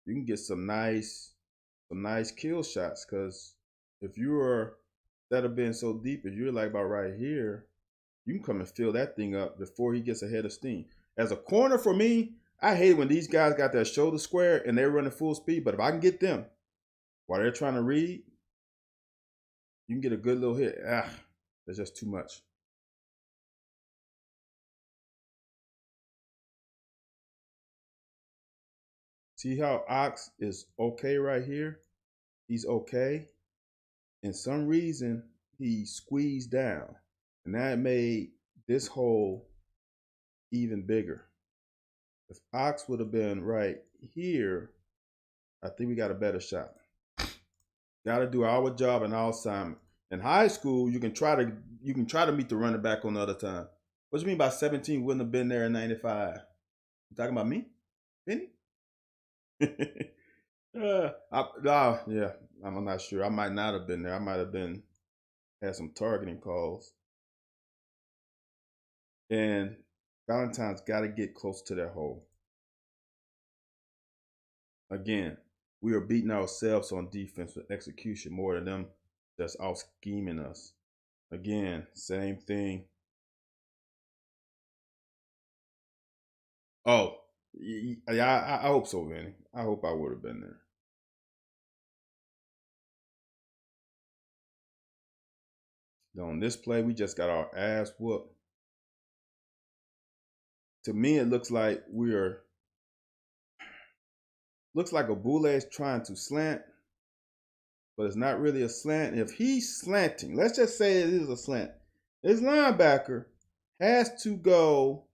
You can get some nice kill shots because if you are, instead of being so deep, if you're like about right here, you can come and fill that thing up before he gets ahead of steam. As a corner for me, I hate it when these guys got their shoulder square and they're running full speed, but if I can get them while they're trying to read, you can get a good little hit. That's just too much. See how Ox is okay right here? He's okay. And some reason, he squeezed down. And that made this hole even bigger. If Ox would have been right here, I think we got a better shot. Got to do our job and our assignment. In high school, you can try to meet the running back on the other time. What do you mean by 17 wouldn't have been there in 95? You talking about me? Benny? Yeah, I'm not sure. I might not have been there. I might have had some targeting calls. And Valentine's got to get close to that hole. Again, we are beating ourselves on defense with execution more than them that's out scheming us. Again, same thing. Oh, yeah, I hope so, Vinny. I hope I would have been there. On this play, we just got our ass whooped. To me, it looks like looks like a Boule is trying to slant, but it's not really a slant. If he's slanting, let's just say it is a slant. This linebacker has to go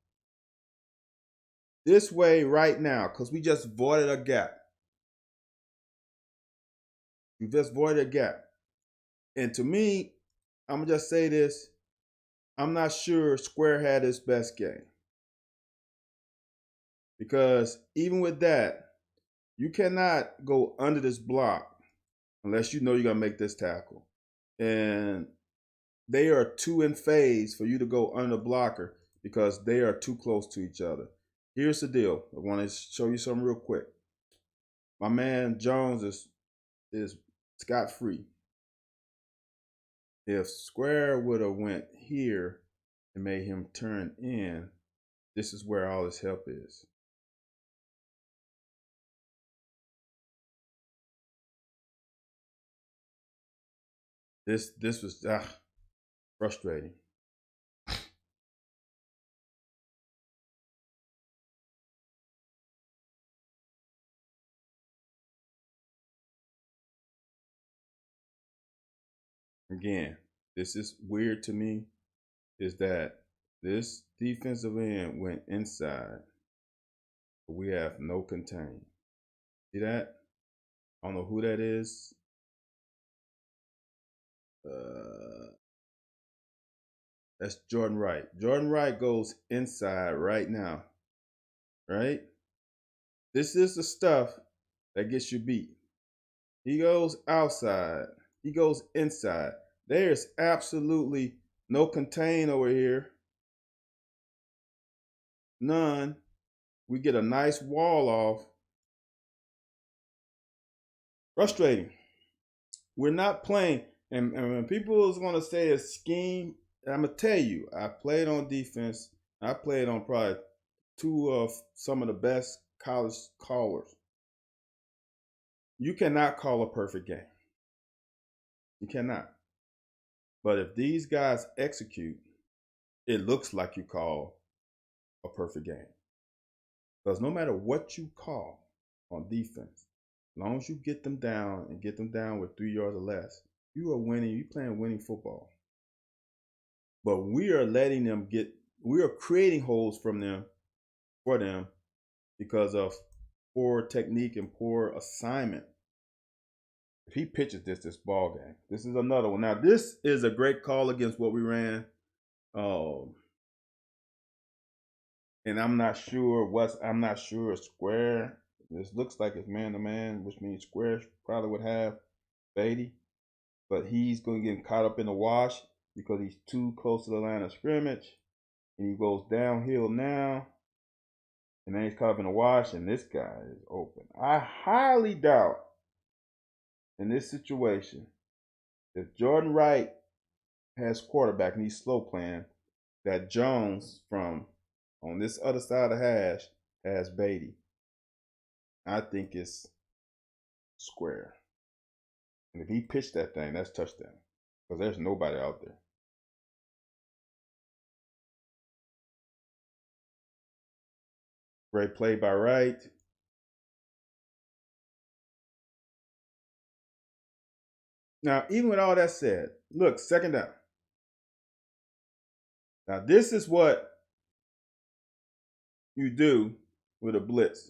this way right now because we just voided a gap. We just voided a gap. And to me, I'm going to just say this. I'm not sure Square had his best game. Because even with that, you cannot go under this block unless you know you're going to make this tackle. And they are too in phase for you to go under the blocker because they are too close to each other. Here's the deal. I want to show you something real quick. My man Jones is scot-free. If Square would have went here and made him turn in, this is where all his help is. This was frustrating. Again, this is weird to me, is that this defensive end went inside, but we have no contain. See that? I don't know who that is. That's Jordan Wright. Jordan Wright goes inside right now, right? This is the stuff that gets you beat. He goes outside. He goes inside. There's absolutely no contain over here. None. We get a nice wall off. Frustrating. We're not playing. And when people is going to say a scheme, I'm going to tell you, I played on defense. I played on probably two of some of the best college callers. You cannot call a perfect game. You cannot. But if these guys execute, it looks like you call a perfect game. Because no matter what you call on defense, as long as you get them down and get them down with 3 yards or less, you are winning. You're playing winning football. But we are letting them we are creating holes for them because of poor technique and poor assignment. If he pitches this ball game, this is another one. Now, this is a great call against what we ran. And I'm not sure Square. This looks like it's man-to-man, which means Square probably would have Beatty. But he's going to get caught up in the wash because he's too close to the line of scrimmage. And he goes downhill now. And then he's caught up in the wash, and this guy is open. I highly doubt in this situation, if Jordan Wright has quarterback and he's slow playing, that Jones from on this other side of the hash has Beatty. I think it's Square. And if he pitched that thing, that's touchdown. Because there's nobody out there. Great play by Wright. Now, even with all that said, look, second down. Now, this is what you do with a blitz.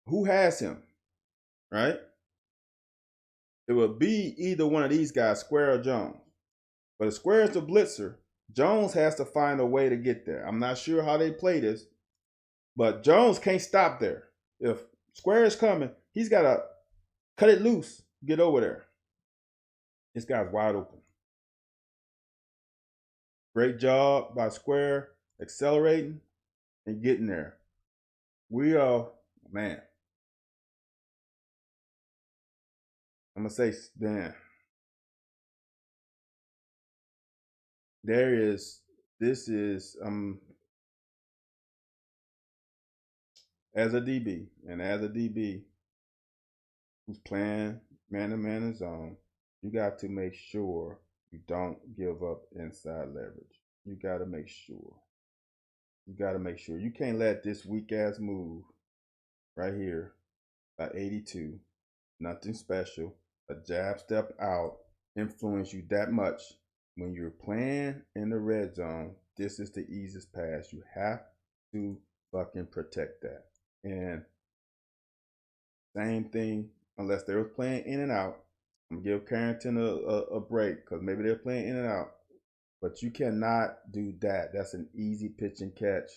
Who has him, right? It would be either one of these guys, Square or Jones. But if Square is the blitzer, Jones has to find a way to get there. I'm not sure how they play this, but Jones can't stop there. If Square is coming, he's got to cut it loose, get over there. This guy's wide open. Great job by Square accelerating and getting there. We are, man, I'm gonna say, then there is. This is as a DB, and as a DB who's playing man-to-man zone, you got to make sure you don't give up inside leverage. You got to make sure. You got to make sure. You can't let this weak ass move right here by 82, nothing special, a jab step out, influence you that much. When you're playing in the red zone, this is the easiest pass. You have to fucking protect that. And same thing, unless they were playing in and out. I'm gonna give Carrington a break because maybe they're playing in and out. But you cannot do that. That's an easy pitch and catch.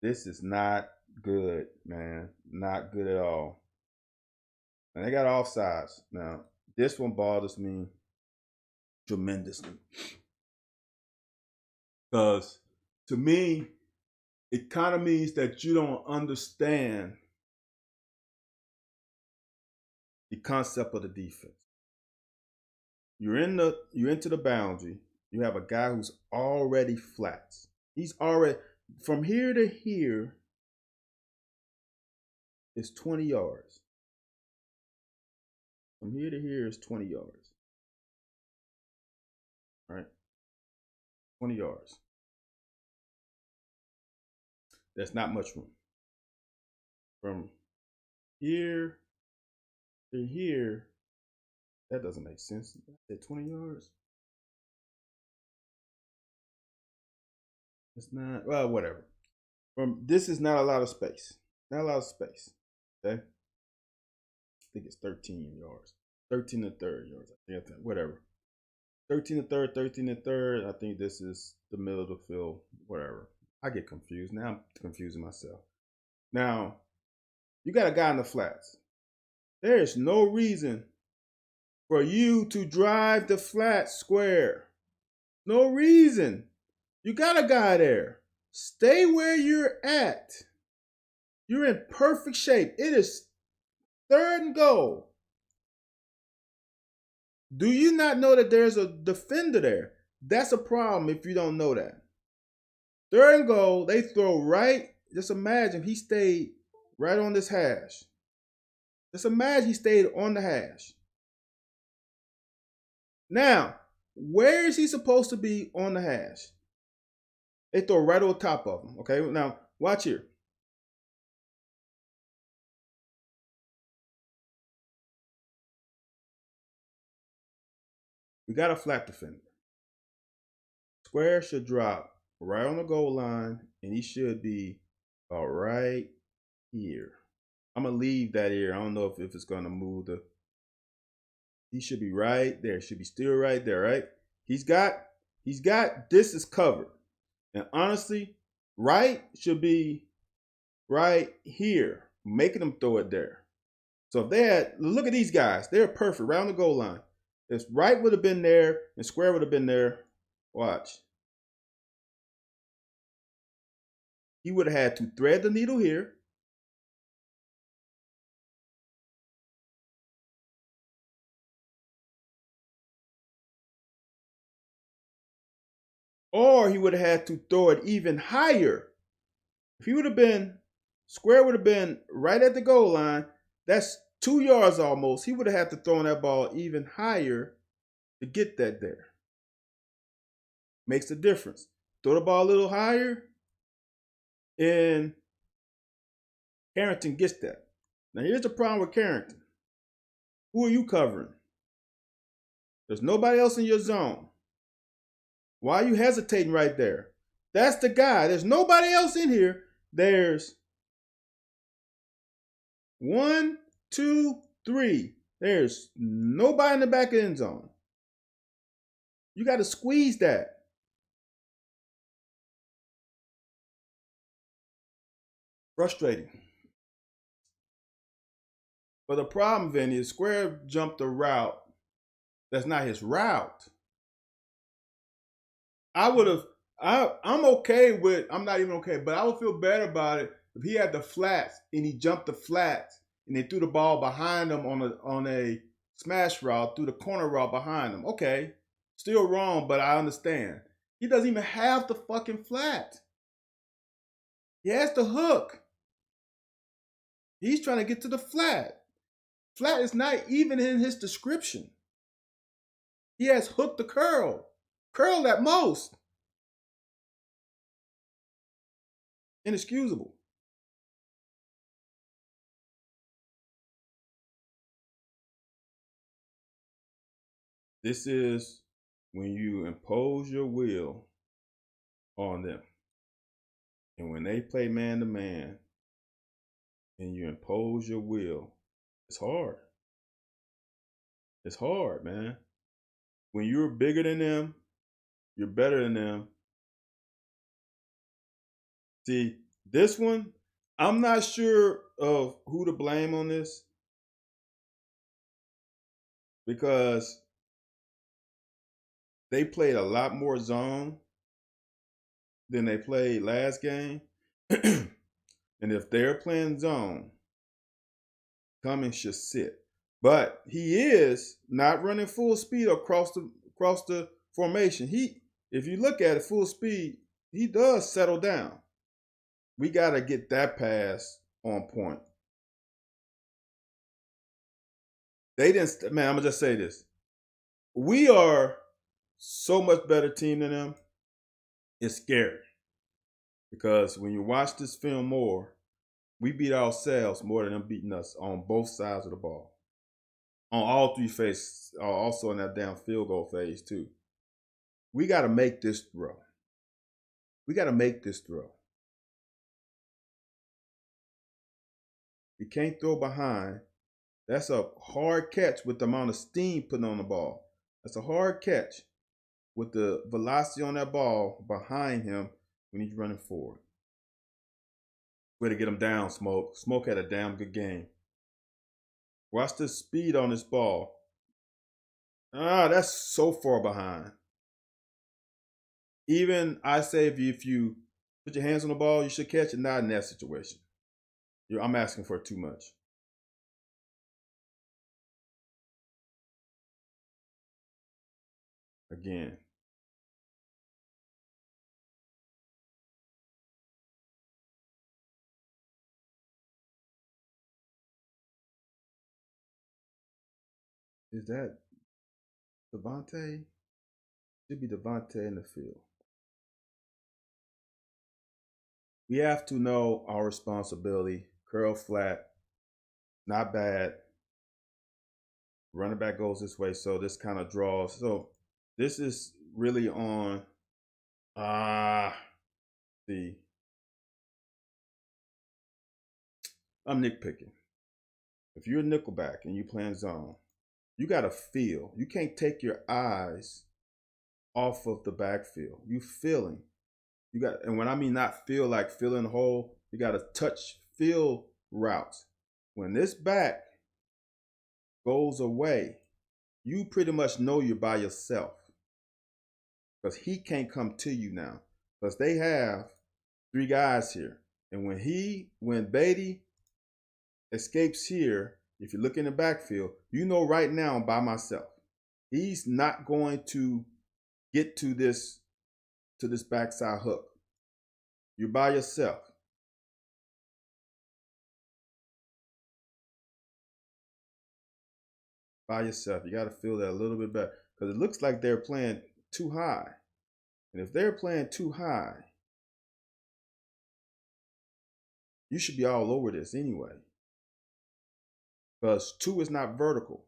This is not good, man. Not good at all. And they got offsides. Now, this one bothers me tremendously. Because to me, it kind of means that you don't understand the concept of the defense. You're into the boundary. You have a guy who's already flats. He's already from here to here is 20 yards. From here to here is 20 yards. All right? 20 yards. That's not much room. From here to here, that doesn't make sense. At 20 yards? It's not, well, whatever. This is not a lot of space. Not a lot of space. Okay? I think it's 13 yards. 13 and third yards. Whatever. 13 and third, 13 and third. I think this is the middle of the field. Whatever. I get confused. Now I'm confusing myself. Now, you got a guy in the flats. There is no reason for you to drive the flat square. No reason. You got a guy there. Stay where you're at. You're in perfect shape. It is 3rd and goal. Do you not know that there's a defender there? That's a problem if you don't know that. 3rd and goal, they throw right. Just imagine he stayed right on this hash. Just imagine he stayed on the hash. Now, where is he supposed to be on the hash? They throw right on top of him. Okay, now watch here. We got a flat defender. Square should drop right on the goal line, and he should be right here. I'm gonna leave that here. I don't know if it's gonna move the. He should be right there. Should be still right there, right? He's got this is covered. And honestly, right should be right here, making them throw it there. So if they had, look at these guys, they're perfect right on the goal line. If right would have been there and square would have been there, watch. He would have had to thread the needle here. Or he would have had to throw it even higher. If he would have been, square would have been right at the goal line. That's 2 yards almost. He would have had to throw that ball even higher to get that there. Makes a difference. Throw the ball a little higher, and Carrington gets that. Now here's the problem with Carrington. Who are you covering? There's nobody else in your zone. Why are you hesitating right there? That's the guy. There's nobody else in here. There's 1, 2, 3. There's nobody in the back end zone. You got to squeeze that. Frustrating. But the problem, Vinny, is Square jumped a route that's not his route. I'm okay with, I'm not even okay, but I would feel better about it if he had the flats and he jumped the flats and they threw the ball behind him on a smash route through the corner route behind him. Okay, still wrong, but I understand. He doesn't even have the fucking flat. He has the hook. He's trying to get to the flat. Flat is not even in his description. He has hook to curl. Curl at most. Inexcusable. This is when you impose your will on them. And when they play man to man and you impose your will, it's hard. It's hard, man. When you're bigger than them, you're better than them. See, this one, I'm not sure of who to blame on this because they played a lot more zone than they played last game. And if they're playing zone, Cummings should sit. But he is not running full speed across the formation. If you look at it full speed, he does settle down. We got to get that pass on point. They didn't, man, I'm going to just say this. We are so much better team than them. It's scary. Because when you watch this film more, we beat ourselves more than them beating us on both sides of the ball. On all three phases, also in that damn field goal phase too. We got to make this throw. We got to make this throw. You can't throw behind. That's a hard catch with the amount of steam putting on the ball. That's a hard catch with the velocity on that ball behind him when he's running forward. Way to get him down, Smoke. Smoke had a damn good game. Watch the speed on this ball. That's so far behind. Even I say if you put your hands on the ball, you should catch it. Not in that situation. I'm asking for too much. Again. Is that Devontae? Should be Devontae in the field. We have to know our responsibility. Curl flat. Not bad. Running back goes this way, so this kind of draws. So this is really on the I'm nitpicking. If you're a nickelback and you playing zone, you got to feel. You can't take your eyes off of the backfield. You feeling. You got, and when I mean not feel like feeling whole, you got to touch feel routes. When this back goes away, you pretty much know you're by yourself because he can't come to you now because they have three guys here. And when Beatty escapes here, if you look in the backfield, you know right now I'm by myself. He's not going to get to this backside hook. You're by yourself. By yourself. You got to feel that a little bit better because it looks like they're playing too high. And if they're playing too high, you should be all over this anyway. Because 2 is not vertical.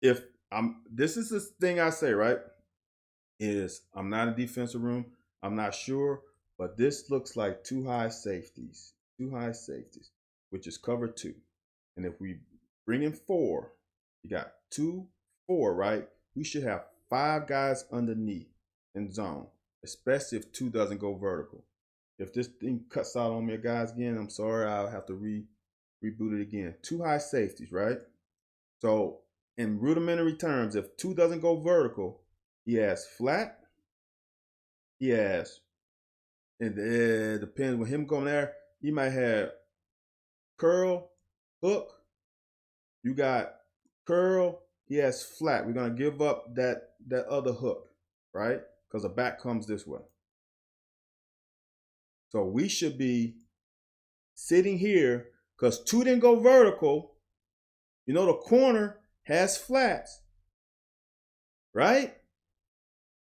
This is the thing I say, right? Is I'm not in defensive room. I'm not sure, but this looks like 2 high safeties. 2 high safeties, which is cover 2. And if we bring in 4, you got 2, 4, right? We should have 5 guys underneath in zone, especially if 2 doesn't go vertical. If this thing cuts out on me, guys, again, I'm sorry. I'll have to reboot it again. 2 high safeties, right? So in rudimentary terms, if 2 doesn't go vertical, he has flat. He has, and it depends with him going there. He might have curl, hook. You got curl, he has flat. We're gonna give up that other hook, right? Because the back comes this way. So we should be sitting here because 2 didn't go vertical. You know, the corner has flats, right?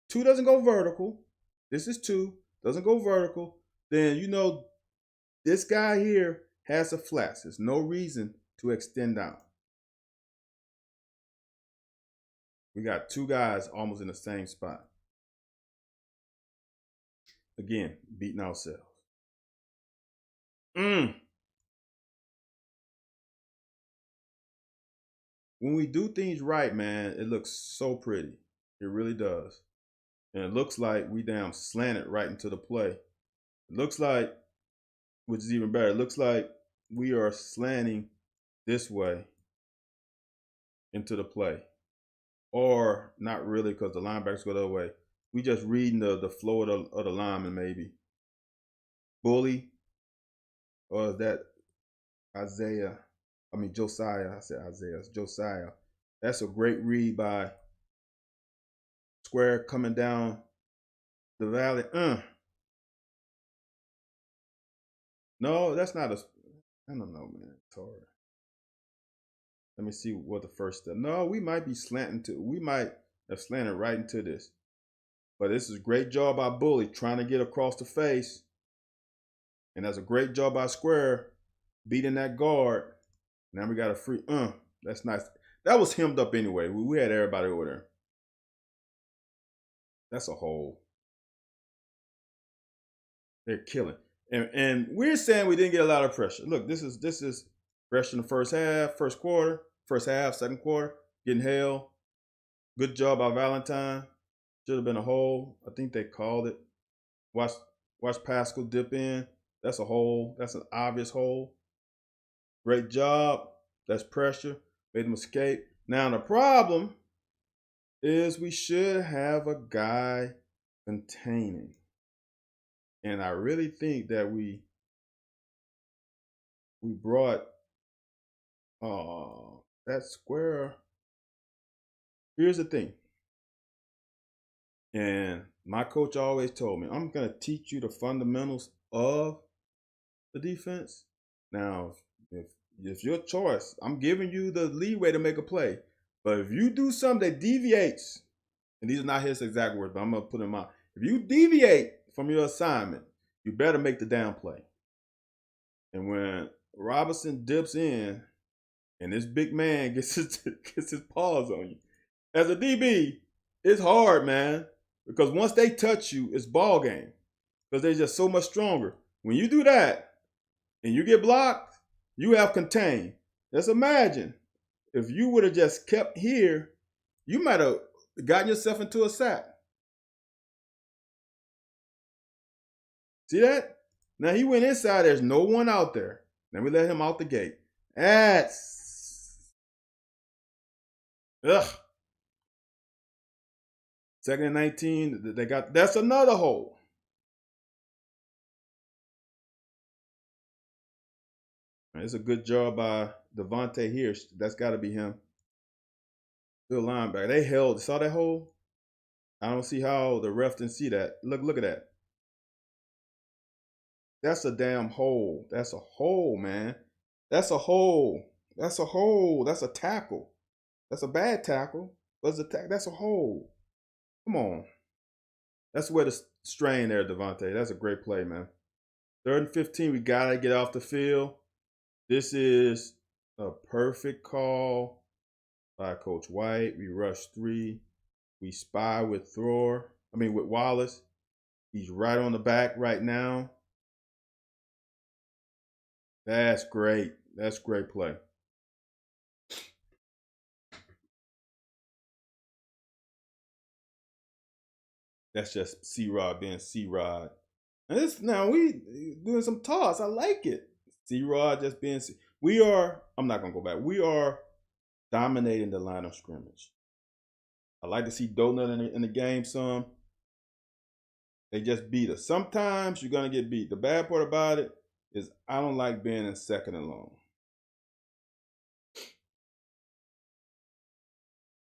2 doesn't go vertical. This is 2, doesn't go vertical. Then you know this guy here has a flats. There's no reason to extend down. We got 2 guys almost in the same spot. Again, beating ourselves. When we do things right, man, it looks so pretty. It really does. And it looks like we damn slanted right into the play. It looks like, which is even better, it looks like we are slanting this way into the play. Or not really, because the linebackers go the other way. We just reading the flow of the lineman, maybe. Bully, or is that Josiah? I said Isaiah. It's Josiah. That's a great read by Square coming down the valley. No, that's not a. I don't know, man. It's hard. Let me see what the first step. No, we might be slanting to. We might have slanted right into this. But this is a great job by Bully trying to get across the face. And that's a great job by Square beating that guard. Now we got a free. That's nice. That was hemmed up anyway. We had everybody over there. That's a hole. They're killing. And we're saying we didn't get a lot of pressure. Look, this is pressure in the first half, first quarter, first half, second quarter, getting held. Good job by Valentine. Should have been a hole. I think they called it. Watch Pascal dip in. That's a hole. That's an obvious hole. Great job. That's pressure. Made them escape. Now the problem is we should have a guy containing. And I really think that we brought that Square. Here's the thing. And my coach always told me, I'm going to teach you the fundamentals of the defense. Now, if it's your choice, I'm giving you the leeway to make a play. But if you do something that deviates, and these are not his exact words, but I'm going to put them out. If you deviate from your assignment, you better make the down play. And when Robinson dips in and this big man gets his paws on you, as a DB, it's hard, man. Because once they touch you, it's ball game. Because they're just so much stronger. When you do that and you get blocked, you have contained. Just imagine if you would have just kept here, you might have gotten yourself into a sack. See that? Now he went inside. There's no one out there. Then we let him out the gate. That's ugh. 2nd and 19. That's another hole. It's a good job by Devontae Hirsch. That's got to be him. Still linebacker. They held. Saw that hole? I don't see how the ref didn't see that. Look at that. That's a damn hole. That's a hole, man. That's a hole. That's a hole. That's a tackle. That's a bad tackle. That's a hole. Come on. That's where the strain there, Devontae. That's a great play, man. 3rd and 15. We got to get off the field. This is a perfect call by Coach White. We rush 3. We spy with Wallace. He's right on the back right now. That's great. That's great play. That's just C-Rod being C-Rod. And now we doing some toss. I like it. C-Rod just being I'm not going to go back. We are dominating the line of scrimmage. I like to see Donut in the game some. They just beat us. Sometimes you're going to get beat. The bad part about it is I don't like being in 2nd and long.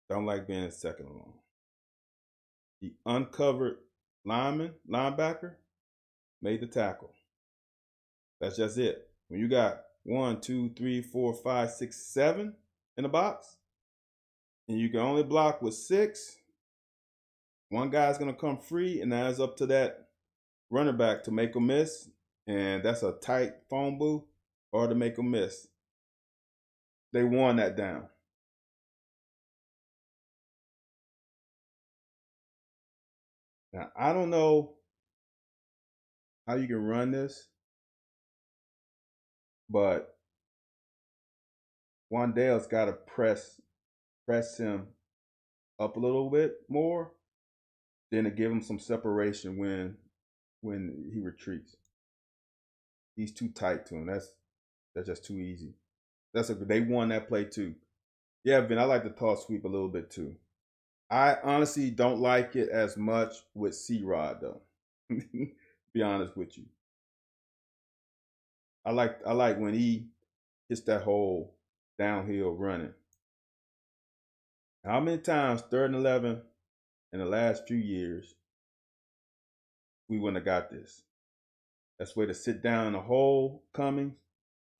Don't like being second alone. The uncovered linebacker, made the tackle. That's just it. When you got 1, 2, 3, 4, 5, 6, 7 in the box, and you can only block with 6, one guy's gonna come free, and now it's up to that running back to make a miss, and that's a tight phone booth, or to make a miss. They won that down. Now I don't know how you can run this, but Wandale's got to press him up a little bit more, then to give him some separation when he retreats. He's too tight to him. That's just too easy. They won that play too. Yeah, Ben, I like the toss sweep a little bit too. I honestly don't like it as much with C-Rod though. Be honest with you. I like when he hits that whole downhill running. How many times 3rd and 11 in the last few years we wouldn't have got this? That's way to sit down in the hole, Cummings.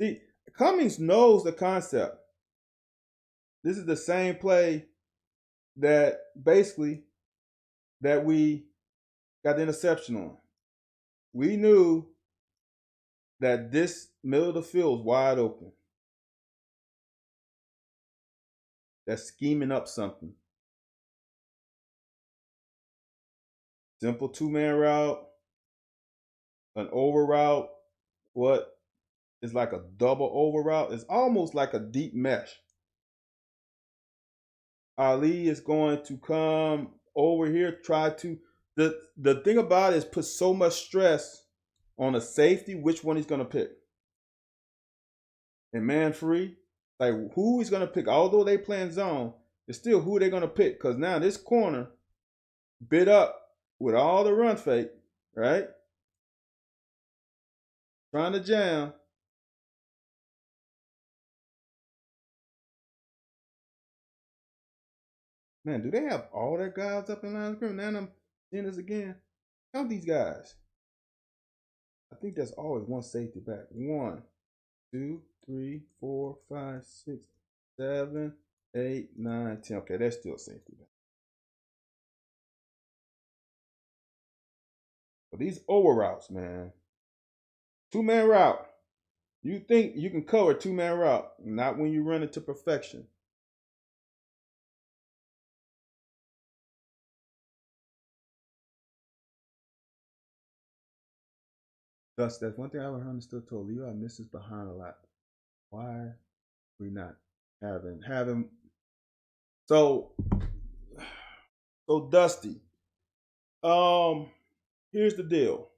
See, Cummings knows the concept. This is the same play that basically that we got the interception on. We knew that this middle of the field is wide open. That's scheming up something. Simple 2-man route, an over route, what is like a double over route. It's almost like a deep mesh. Ali is going to come over here, try to the thing about it is put so much stress on a safety, which one he's gonna pick. And man free, like who he's gonna pick, although they playing zone, it's still who they're gonna pick. Cause now this corner bit up with all the run fake, right? Trying to jam. Man, do they have all their guys up in line of scrimmage? Now I'm seeing this again. Count these guys. I think there's always one safety back. 1, 2, 3, 4, 5, 6, 7, 8, 9, 10. Okay, that's still safety back. But these over routes, man. 2-man route. You think you can cover 2-man route, not when you run it to perfection. Thus, that's one thing I ever understood told Levi misses behind a lot. Why we not having so Dusty. Here's the deal.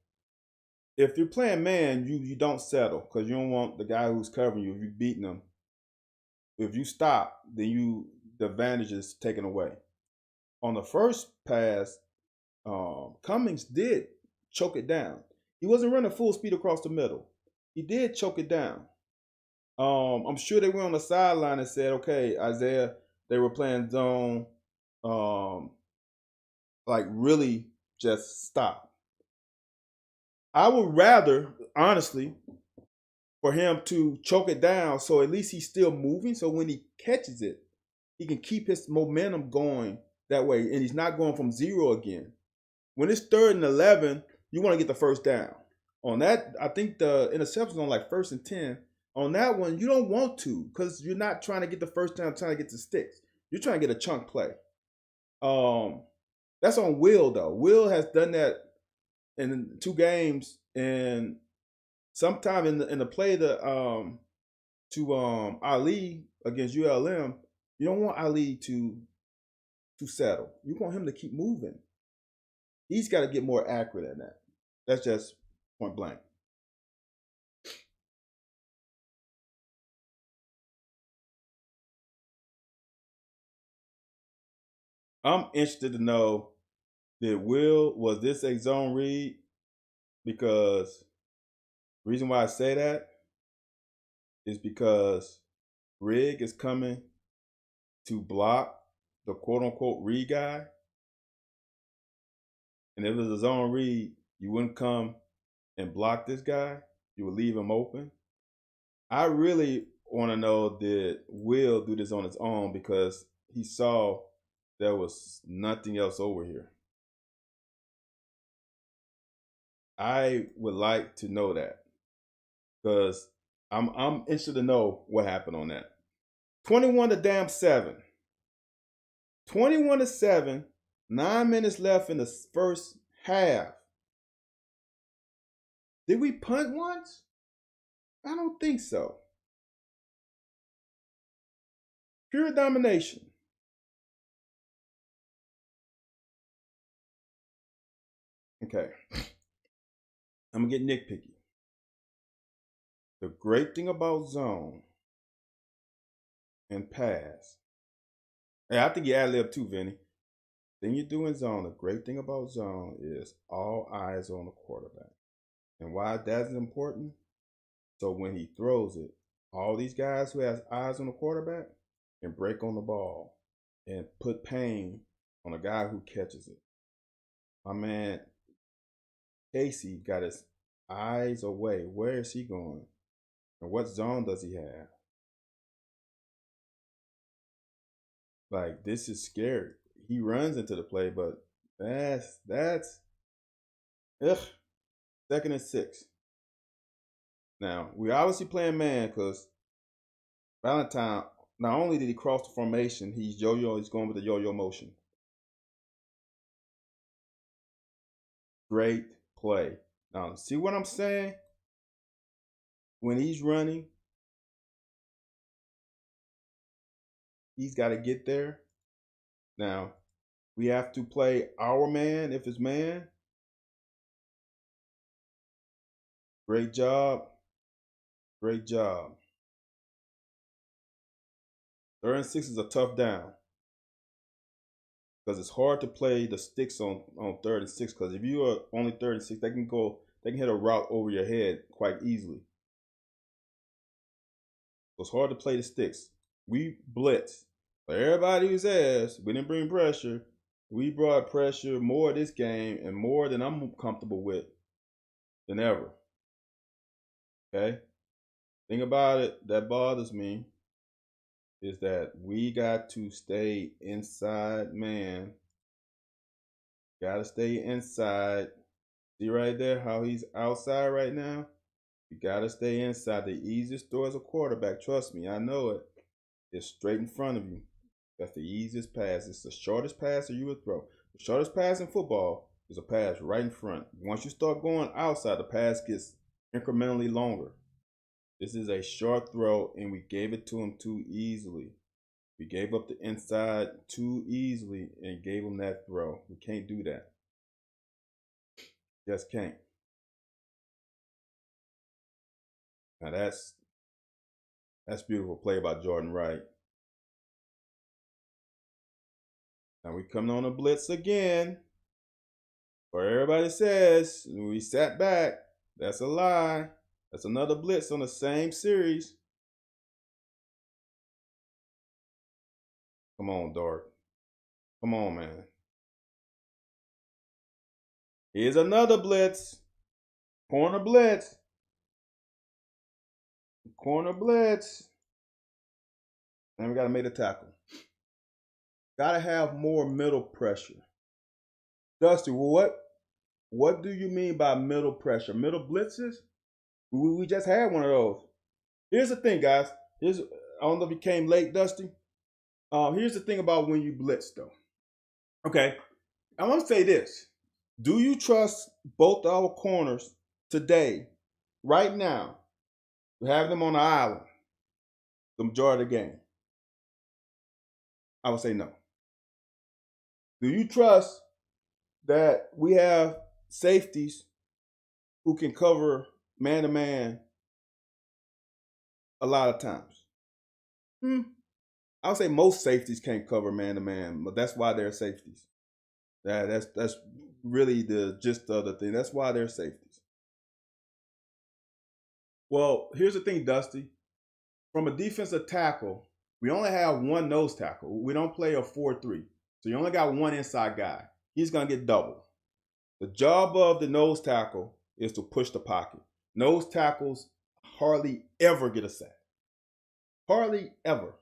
If you're playing man, you don't settle because you don't want the guy who's covering you. If you're beating him, if you stop, then the advantage is taken away. On the first pass, Cummings did choke it down. He wasn't running full speed across the middle. He did choke it down. I'm sure they went on the sideline and said, "Okay, Isaiah, they were playing zone. Like really, just stop." I would rather, honestly, for him to choke it down so at least he's still moving. So when he catches it, he can keep his momentum going that way, and he's not going from 0 again. When it's 3rd and 11, you want to get the first down. On that, I think the interception's on like 1st and 10. On that one, you don't want to because you're not trying to get the first down, trying to get the sticks. You're trying to get a chunk play. That's on Will though. Will has done that in 2 games, and sometime in the play to Ali against ULM, you don't want Ali to settle. You want him to keep moving. He's got to get more accurate than that. That's just point blank. I'm interested to know, was this a zone read? Because the reason why I say that is because Rig is coming to block the quote unquote read guy. And if it was a zone read, you wouldn't come and block this guy. You would leave him open. I really want to know, did Will do this on his own because he saw there was nothing else over here? I would like to know that because I'm interested to know what happened on that. 21 to damn 7. 21 to 7. 9 minutes left in the first half. Did we punt once? I don't think so. Pure domination. Okay. I'm going to get nitpicky. The great thing about zone and pass. Hey, I think you ad-lib too, Vinny. Thing you do in zone, the great thing about zone is all eyes on the quarterback. And why that's important? So when he throws it, all these guys who have eyes on the quarterback can break on the ball and put pain on a guy who catches it. My man Casey got his eyes away. Where is he going? And what zone does he have? Like, this is scary. He runs into the play, but that's ugh. 2nd and 6. Now, we obviously playing man because Valentine, not only did he cross the formation, he's going with the yo-yo motion. Great play. Now, see what I'm saying? When he's running, he's got to get there. Now, we have to play our man if it's man. Great job. Great job. 3rd and 6 is a tough down because it's hard to play the sticks on 3rd and 6 because if you are only 3rd and 6, they can hit a route over your head quite easily. So it's hard to play the sticks. We blitz. But everybody who says we didn't bring pressure, we brought pressure more this game and more than I'm comfortable with than ever. Okay? Thing about it that bothers me is that we got to stay inside, man. Got to stay inside. See right there how he's outside right now? You got to stay inside. The easiest throw as a quarterback, trust me, I know it. It's straight in front of you. That's the easiest pass. It's the shortest pass that you would throw. The shortest pass in football is a pass right in front. Once you start going outside, the pass gets incrementally longer. This is a short throw, and we gave it to him too easily. We gave up the inside too easily and gave him that throw. We can't do that. Just can't. Now that's beautiful play by Jordan Wright. Now we coming on a blitz again. Where everybody says we sat back. That's a lie. That's another blitz on the same series. Come on, Dart. Come on, man. Here's another blitz. Corner blitz. Corner blitz. And we got to make a tackle. Got to have more middle pressure. Dusty, what do you mean by middle pressure? Middle blitzes? We just had one of those. Here's the thing, guys. I don't know if you came late, Dusty. Here's the thing about when you blitz, though. Okay, I want to say this. Do you trust both our corners today, right now, to have them on the island the majority of the game? I would say no. Do you trust that we have safeties who can cover man-to-man a lot of times? I would say most safeties can't cover man-to-man, but that's why they're safeties. That's really the gist of the thing. That's why they're safeties. Well, here's the thing, Dusty. From a defensive tackle, We only have one nose tackle. We don't play a 4-3. So you only got one inside guy. He's going to get doubled. The job of the nose tackle is to push the pocket. Nose tackles hardly ever get a sack. Hardly ever.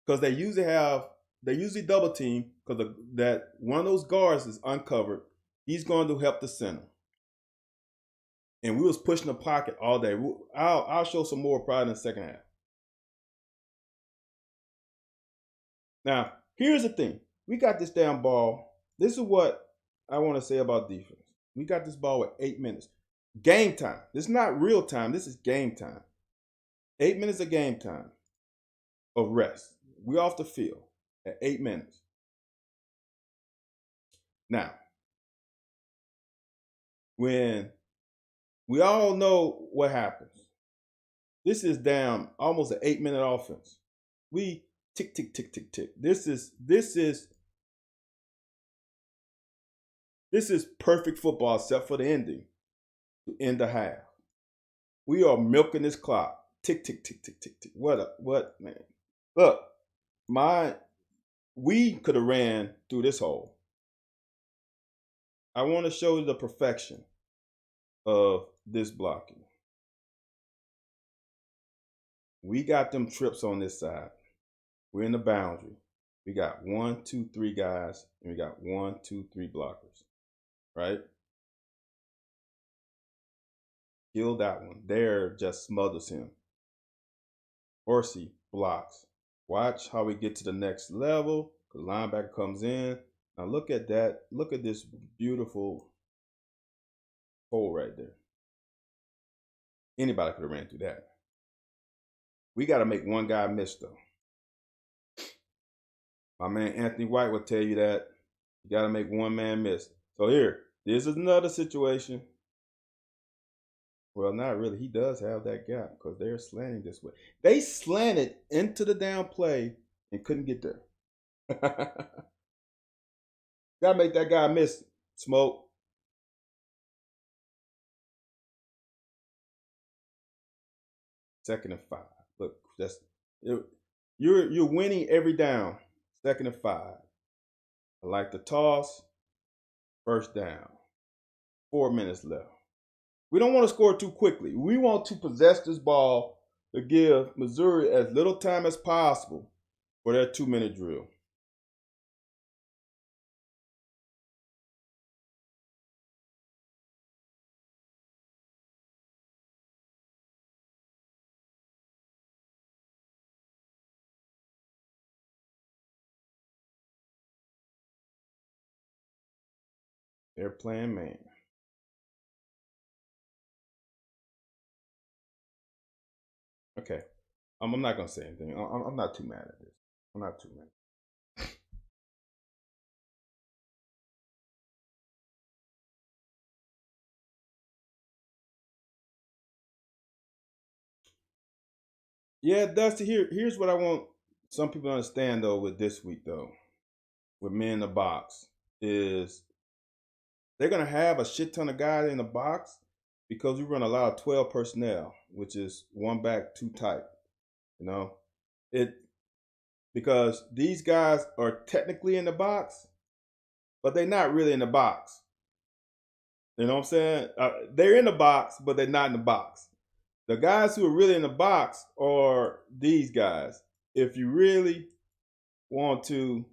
Because they usually double team because that one of those guards is uncovered. He's going to help the center. And we was pushing the pocket all day. I'll show some more probably in the second half. Now, here's the thing. We got this damn ball. This is what I want to say about defense. We got this ball with 8 minutes. Game time. This is not real time. This is game time. 8 minutes of game time of rest. We off the field at 8 minutes. Now, when we all know what happens. This is down almost an 8-minute offense. We tick, tick, tick, tick, tick. This is perfect football except for the ending. To end the half. We are milking this clock. Tick, tick, tick, tick, tick, tick. What, man? Look, we could have ran through this hole. I want to show you the perfection of this blocking. We got them trips on this side. We're in the boundary. We got 1, 2, 3 guys, and we got 1, 2, 3 blockers, right? Kill that one. There just smothers him. Horsey blocks. Watch how we get to the next level. The linebacker comes in. Now look at that. Look at this beautiful hole right there. Anybody could have ran through that. We got to make one guy miss, though. My man Anthony White will tell you that. You got to make one man miss. So here, this is another situation. Well, not really. He does have that gap because they're slanting this way. They slanted into the down play and couldn't get there. Got to make that guy miss, Smoke. Second and 5. Look, you're winning every down. Second and 5. I like the toss. First down. 4 minutes left. We don't want to score too quickly. We want to possess this ball to give Missouri as little time as possible for their 2-minute drill. They're playing man. Okay. I'm not going to say anything. I'm not too mad at this. I'm not too mad. Yeah, Dusty, here's what I want some people to understand, though, with this week, though, with men in the box, is they're going to have a shit ton of guys in the box because we run a lot of 12 personnel, which is 1 back, 2 tight. You know, because these guys are technically in the box, but they're not really in the box. You know what I'm saying? They're in the box, but they're not in the box. The guys who are really in the box are these guys. If you really want to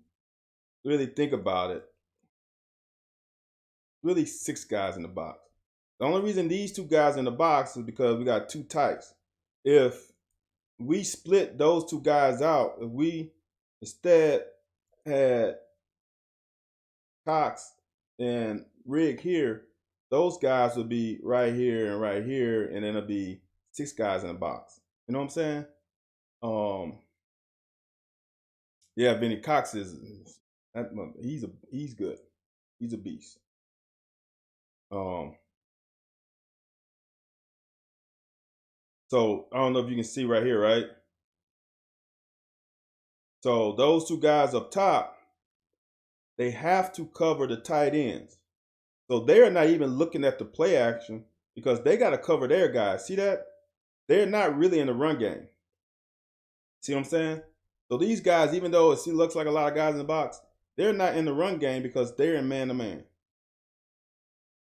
really think about it, really 6 guys in the box. The only reason these 2 guys in the box is because we got 2 tights. If we split those 2 guys out, if we instead had Cox and Rig here, those guys would be right here, and then it'll be 6 guys in the box. You know what I'm saying? Yeah, Benny Cox he's good. He's a beast. So I don't know if you can see right here, right? So those 2 guys up top, they have to cover the tight ends. So they're not even looking at the play action because they got to cover their guys. See that? They're not really in the run game. See what I'm saying? So these guys, even though it looks like a lot of guys in the box, they're not in the run game because they're in man-to-man.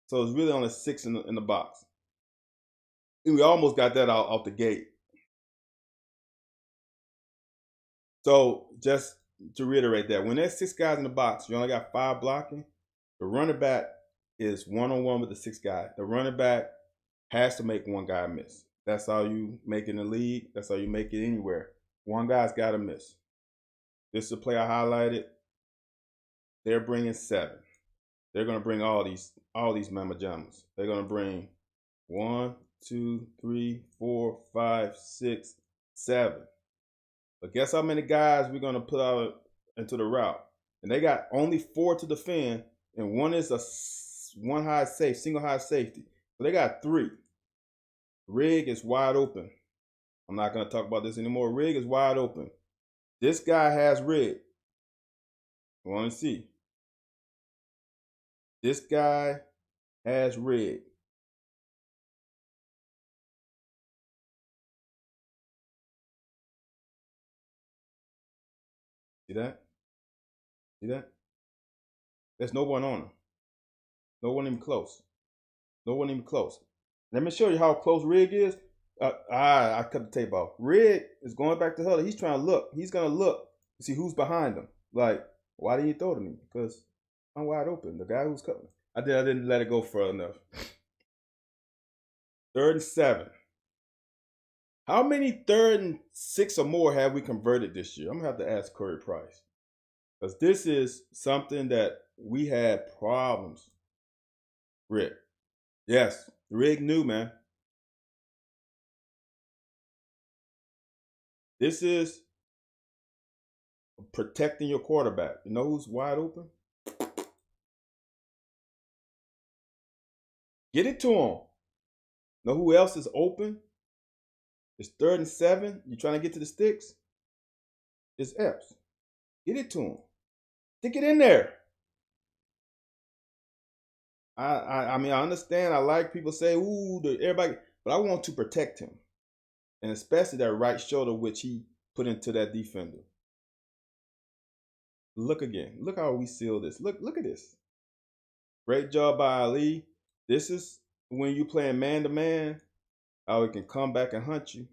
So it's really only 6 in the box. And we almost got that out off the gate. So just to reiterate that, when there's 6 guys in the box, you only got 5 blocking. The running back is one-on-one with the 6 guy. The running back has to make one guy miss. That's how you make it in the league. That's how you make it anywhere. One guy's got to miss. This is the play I highlighted. They're bringing 7. They're going to bring all these mama jammas. They're going to bring 1, 2, 3, 4, 5, 6, 7. But guess how many guys we're going to put out into the route? And they got only 4 to defend, and one is a single high safety. So they got 3. Rig is wide open. I'm not going to talk about this anymore. Rig is wide open. This guy has rig. I want to see. This guy has rig. See that? See that? There's no one on him. No one even close. No one even close. Let me show you how close Rig is. I cut the tape off. Rig is going back to huddle. He's trying to look. He's going to look to see who's behind him. Like, why didn't you throw to me? Because I'm wide open. The guy who's cutting. I didn't let it go far enough. 3rd and 7. How many 3rd and 6 or more have we converted this year? I'm going to have to ask Corey Price. Because this is something that we had problems with. Yes, Rig knew, man. This is protecting your quarterback. You know who's wide open? Get it to him. Know who else is open? It's 3rd and 7. You trying to get to the sticks? It's Epps. Get it to him. Stick it in there. I mean, I understand. I like people say, ooh, everybody, but I want to protect him. And especially that right shoulder, which he put into that defender. Look again. Look how we seal this. Look at this. Great job by Ali. This is when you playing man-to-man, how he can come back and hunt you.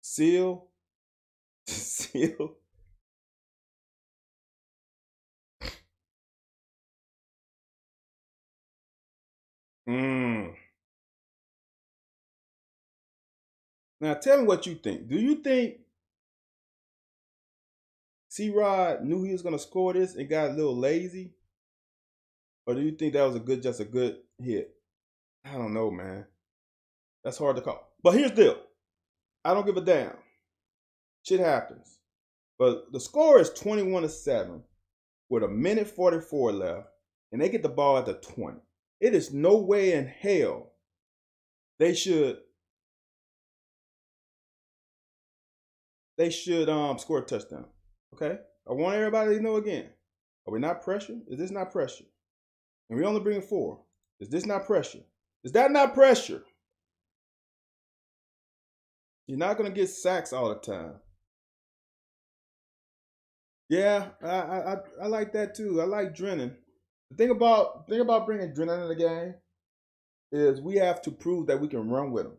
Seal. Seal. Now tell me what you think. Do you think C-Rod knew he was going to score this and got a little lazy? Or do you think that was just a good hit? I don't know, man. That's hard to call. But here's the deal. I don't give a damn. Shit happens. But the score is 21-7 with 1:44 left, and they get the ball at the 20. It is no way in hell they should score a touchdown. Okay? I want everybody to know again. Are we not pressure? Is this not pressure? And we only bring 4. Is this not pressure? Is that not pressure? You're not going to get sacks all the time. Yeah, I like that too. I like Drennan. The thing about bringing Drennan in the game is we have to prove that we can run with him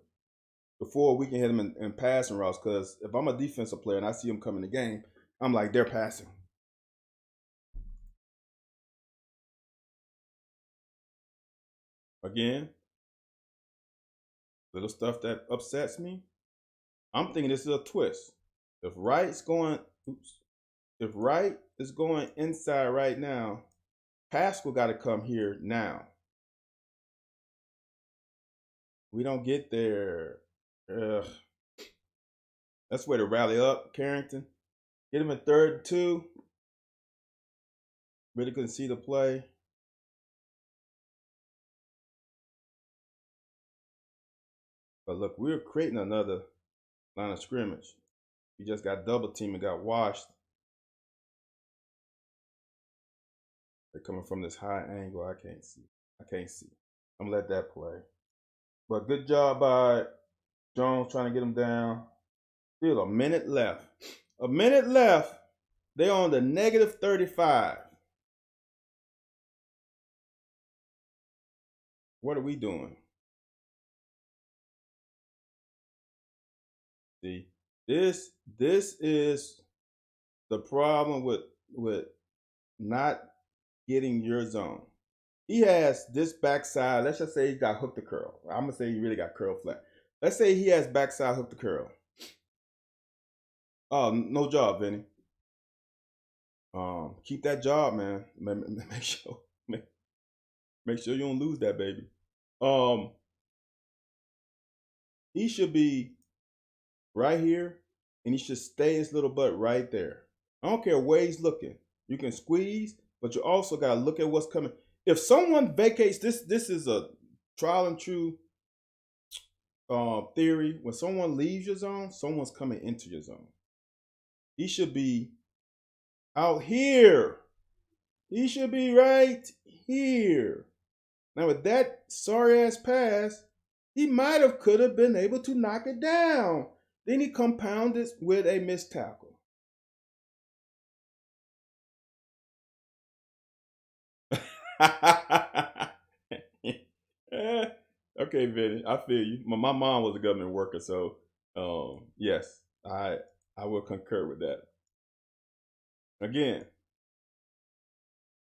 before we can hit him in passing routes. Because if I'm a defensive player and I see him come in the game, I'm like, they're passing. Again, little stuff that upsets me. I'm thinking this is a twist. If Wright is going inside right now, Pascal got to come here now. We don't get there. That's where to rally up, Carrington. Get him in 3rd and 2. Really couldn't see the play. But look, we're creating another line of scrimmage. We just got double teamed and got washed. They're coming from this high angle. I can't see. I'm gonna let that play. But good job by Jones trying to get him down. Still a minute left. A minute left. They're on the negative 35. What are we doing? See, this is the problem with not getting your zone. He has this backside. Let's just say he got hook to curl. I'm gonna say he really got curl flat. Let's say he has backside hook to curl. Oh, no job, Vinny. Keep that job, man. Make sure you don't lose that baby. He should be right here, and he should stay his little butt right there. I don't care where he's looking. You can squeeze, but you also got to look at what's coming. If someone vacates, this is a trial and true theory. When someone leaves your zone, someone's coming into your zone. He should be out here. He should be right here. Now with that sorry ass pass, he might have could have been able to knock it down. Then he compounded with a missed tackle. Okay, Vinny, I feel you. My mom was a government worker, so yes, I will concur with that. Again,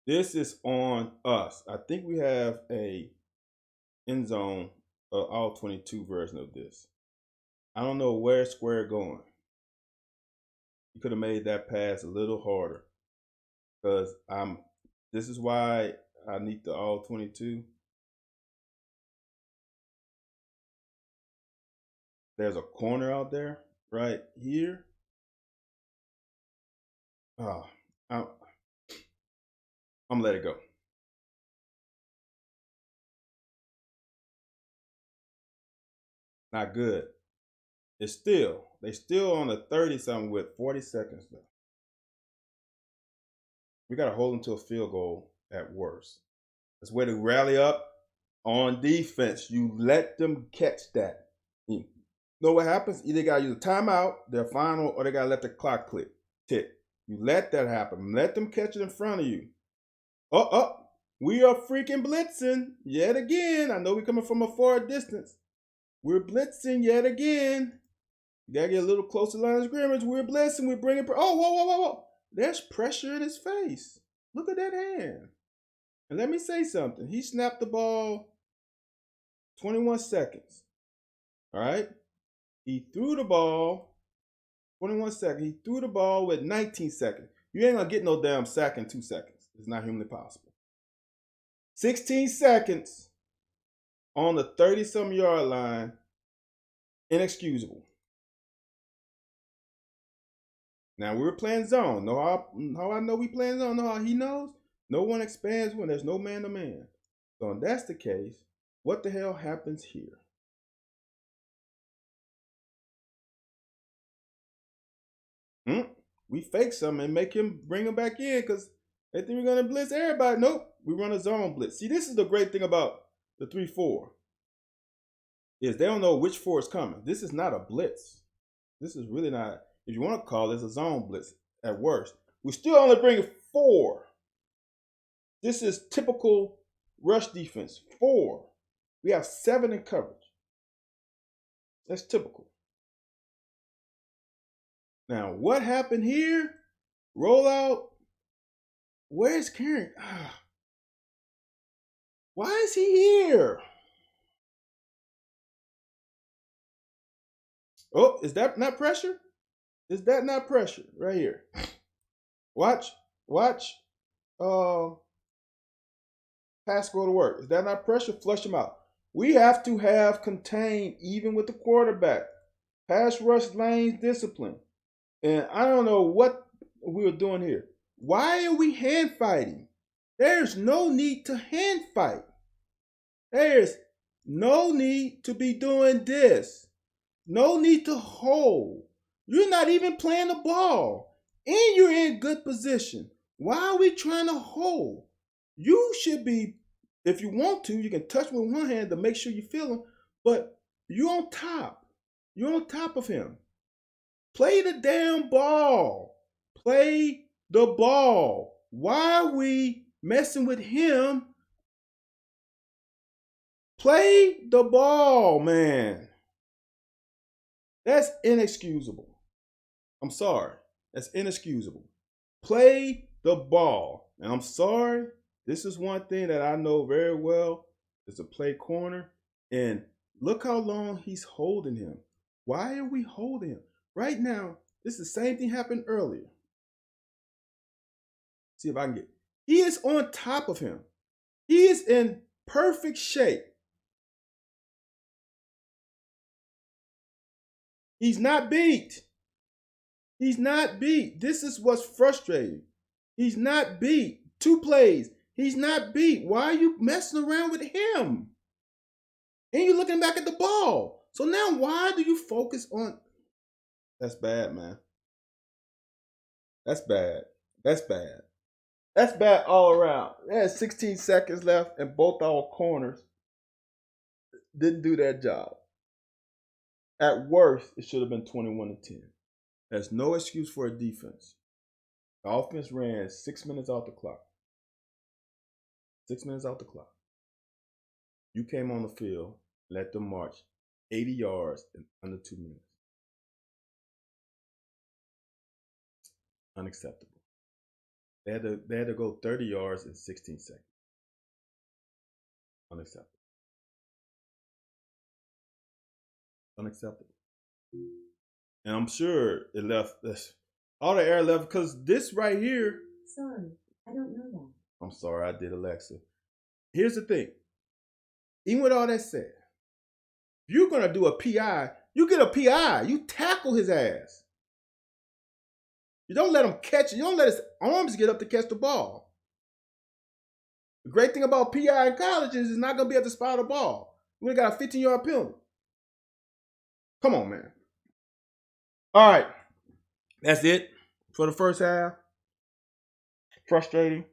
this is on us. I think we have a end zone all 22 version of this. I don't know where Square going. You could have made that pass a little harder, because this is why I need the all 22. There's a corner out there right here. Oh, I'm gonna let it go. Not good. They still on the 30 something with 40 seconds left. We got to hold them to a field goal at worst. That's where to rally up on defense. You let them catch that. You know what happens? Either got to use a timeout, their final, or they got to let the clock tick. You let that happen. Let them catch it in front of you. We are freaking blitzing yet again. I know we're coming from a far distance. We're blitzing yet again. You gotta get a little closer line of scrimmage. We're blitzing. We're bringing. Whoa! There's pressure in his face. Look at that hand. And let me say something. He snapped the ball 21 seconds. All right. He threw the ball 21 seconds. He threw the ball with 19 seconds. You ain't gonna get no damn sack in 2 seconds. It's not humanly possible. 16 seconds on the 30-some yard line. Inexcusable. Now we're playing zone. Know how I know we playing zone? Know how he knows? No one expands when there's no man to man. So if that's the case, what the hell happens here? We fake something and make him bring him back in because they think we're gonna blitz everybody. Nope, we run a zone blitz. See, this is the great thing about the 3-4 is they don't know which 4 is coming. This is not a blitz. This is really not. If you want to call this a zone blitz, at worst, we still only bring 4. This is typical rush defense. 4. We have 7 in coverage. That's typical. Now, what happened here? Rollout. Where's Karen? Why is he here? Oh, is that not pressure? Is that not pressure right here? Watch. Pass go to work. Is that not pressure? Flush him out. We have to have contained even with the quarterback. Pass rush lanes discipline. And I don't know what we were doing here. Why are we hand fighting? There's no need to hand fight. There's no need to be doing this. No need to hold. You're not even playing the ball. And you're in good position. Why are we trying to hold? You should be, if you want to, you can touch with one hand to make sure you feel him, but you're on top. You're on top of him. Play the damn ball. Play the ball. Why are we messing with him? Play the ball, man. That's inexcusable. I'm sorry. That's inexcusable. Play the ball. And I'm sorry. This is one thing that I know very well is to play corner. And look how long he's holding him. Why are we holding him? Right now, this is the same thing happened earlier. See if I can get. He is on top of him. He is in perfect shape. He's not beat. He's not beat. This is what's frustrating. He's not beat. 2 plays. He's not beat. Why are you messing around with him? And you're looking back at the ball. So now why do you focus on... That's bad, man. That's bad. That's bad. That's bad all around. There's 16 seconds left and both our corners didn't do their job. At worst, it should have been 21-10. There's no excuse for a defense. The offense ran 6 minutes out the clock. 6 minutes out the clock. You came on the field, let them march 80 yards in under 2 minutes. Unacceptable. They had to go 30 yards in 16 seconds. Unacceptable. Unacceptable. And I'm sure it left all the air left because this right here. Sorry, I don't know that. I'm sorry, I did, Alexa. Here's the thing. Even with all that said, if you're gonna do a PI, you get a PI. You tackle his ass. You don't let him catch it. You don't let his arms get up to catch the ball. The great thing about PI in college is he's not going to be able to spot the ball. We got a 15-yard penalty. Come on, man. All right. That's it for the first half. Frustrating.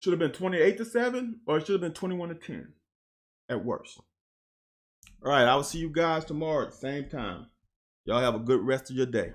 Should have been 28-7 or it should have been 21-10 at worst. All right. I will see you guys tomorrow at the same time. Y'all have a good rest of your day.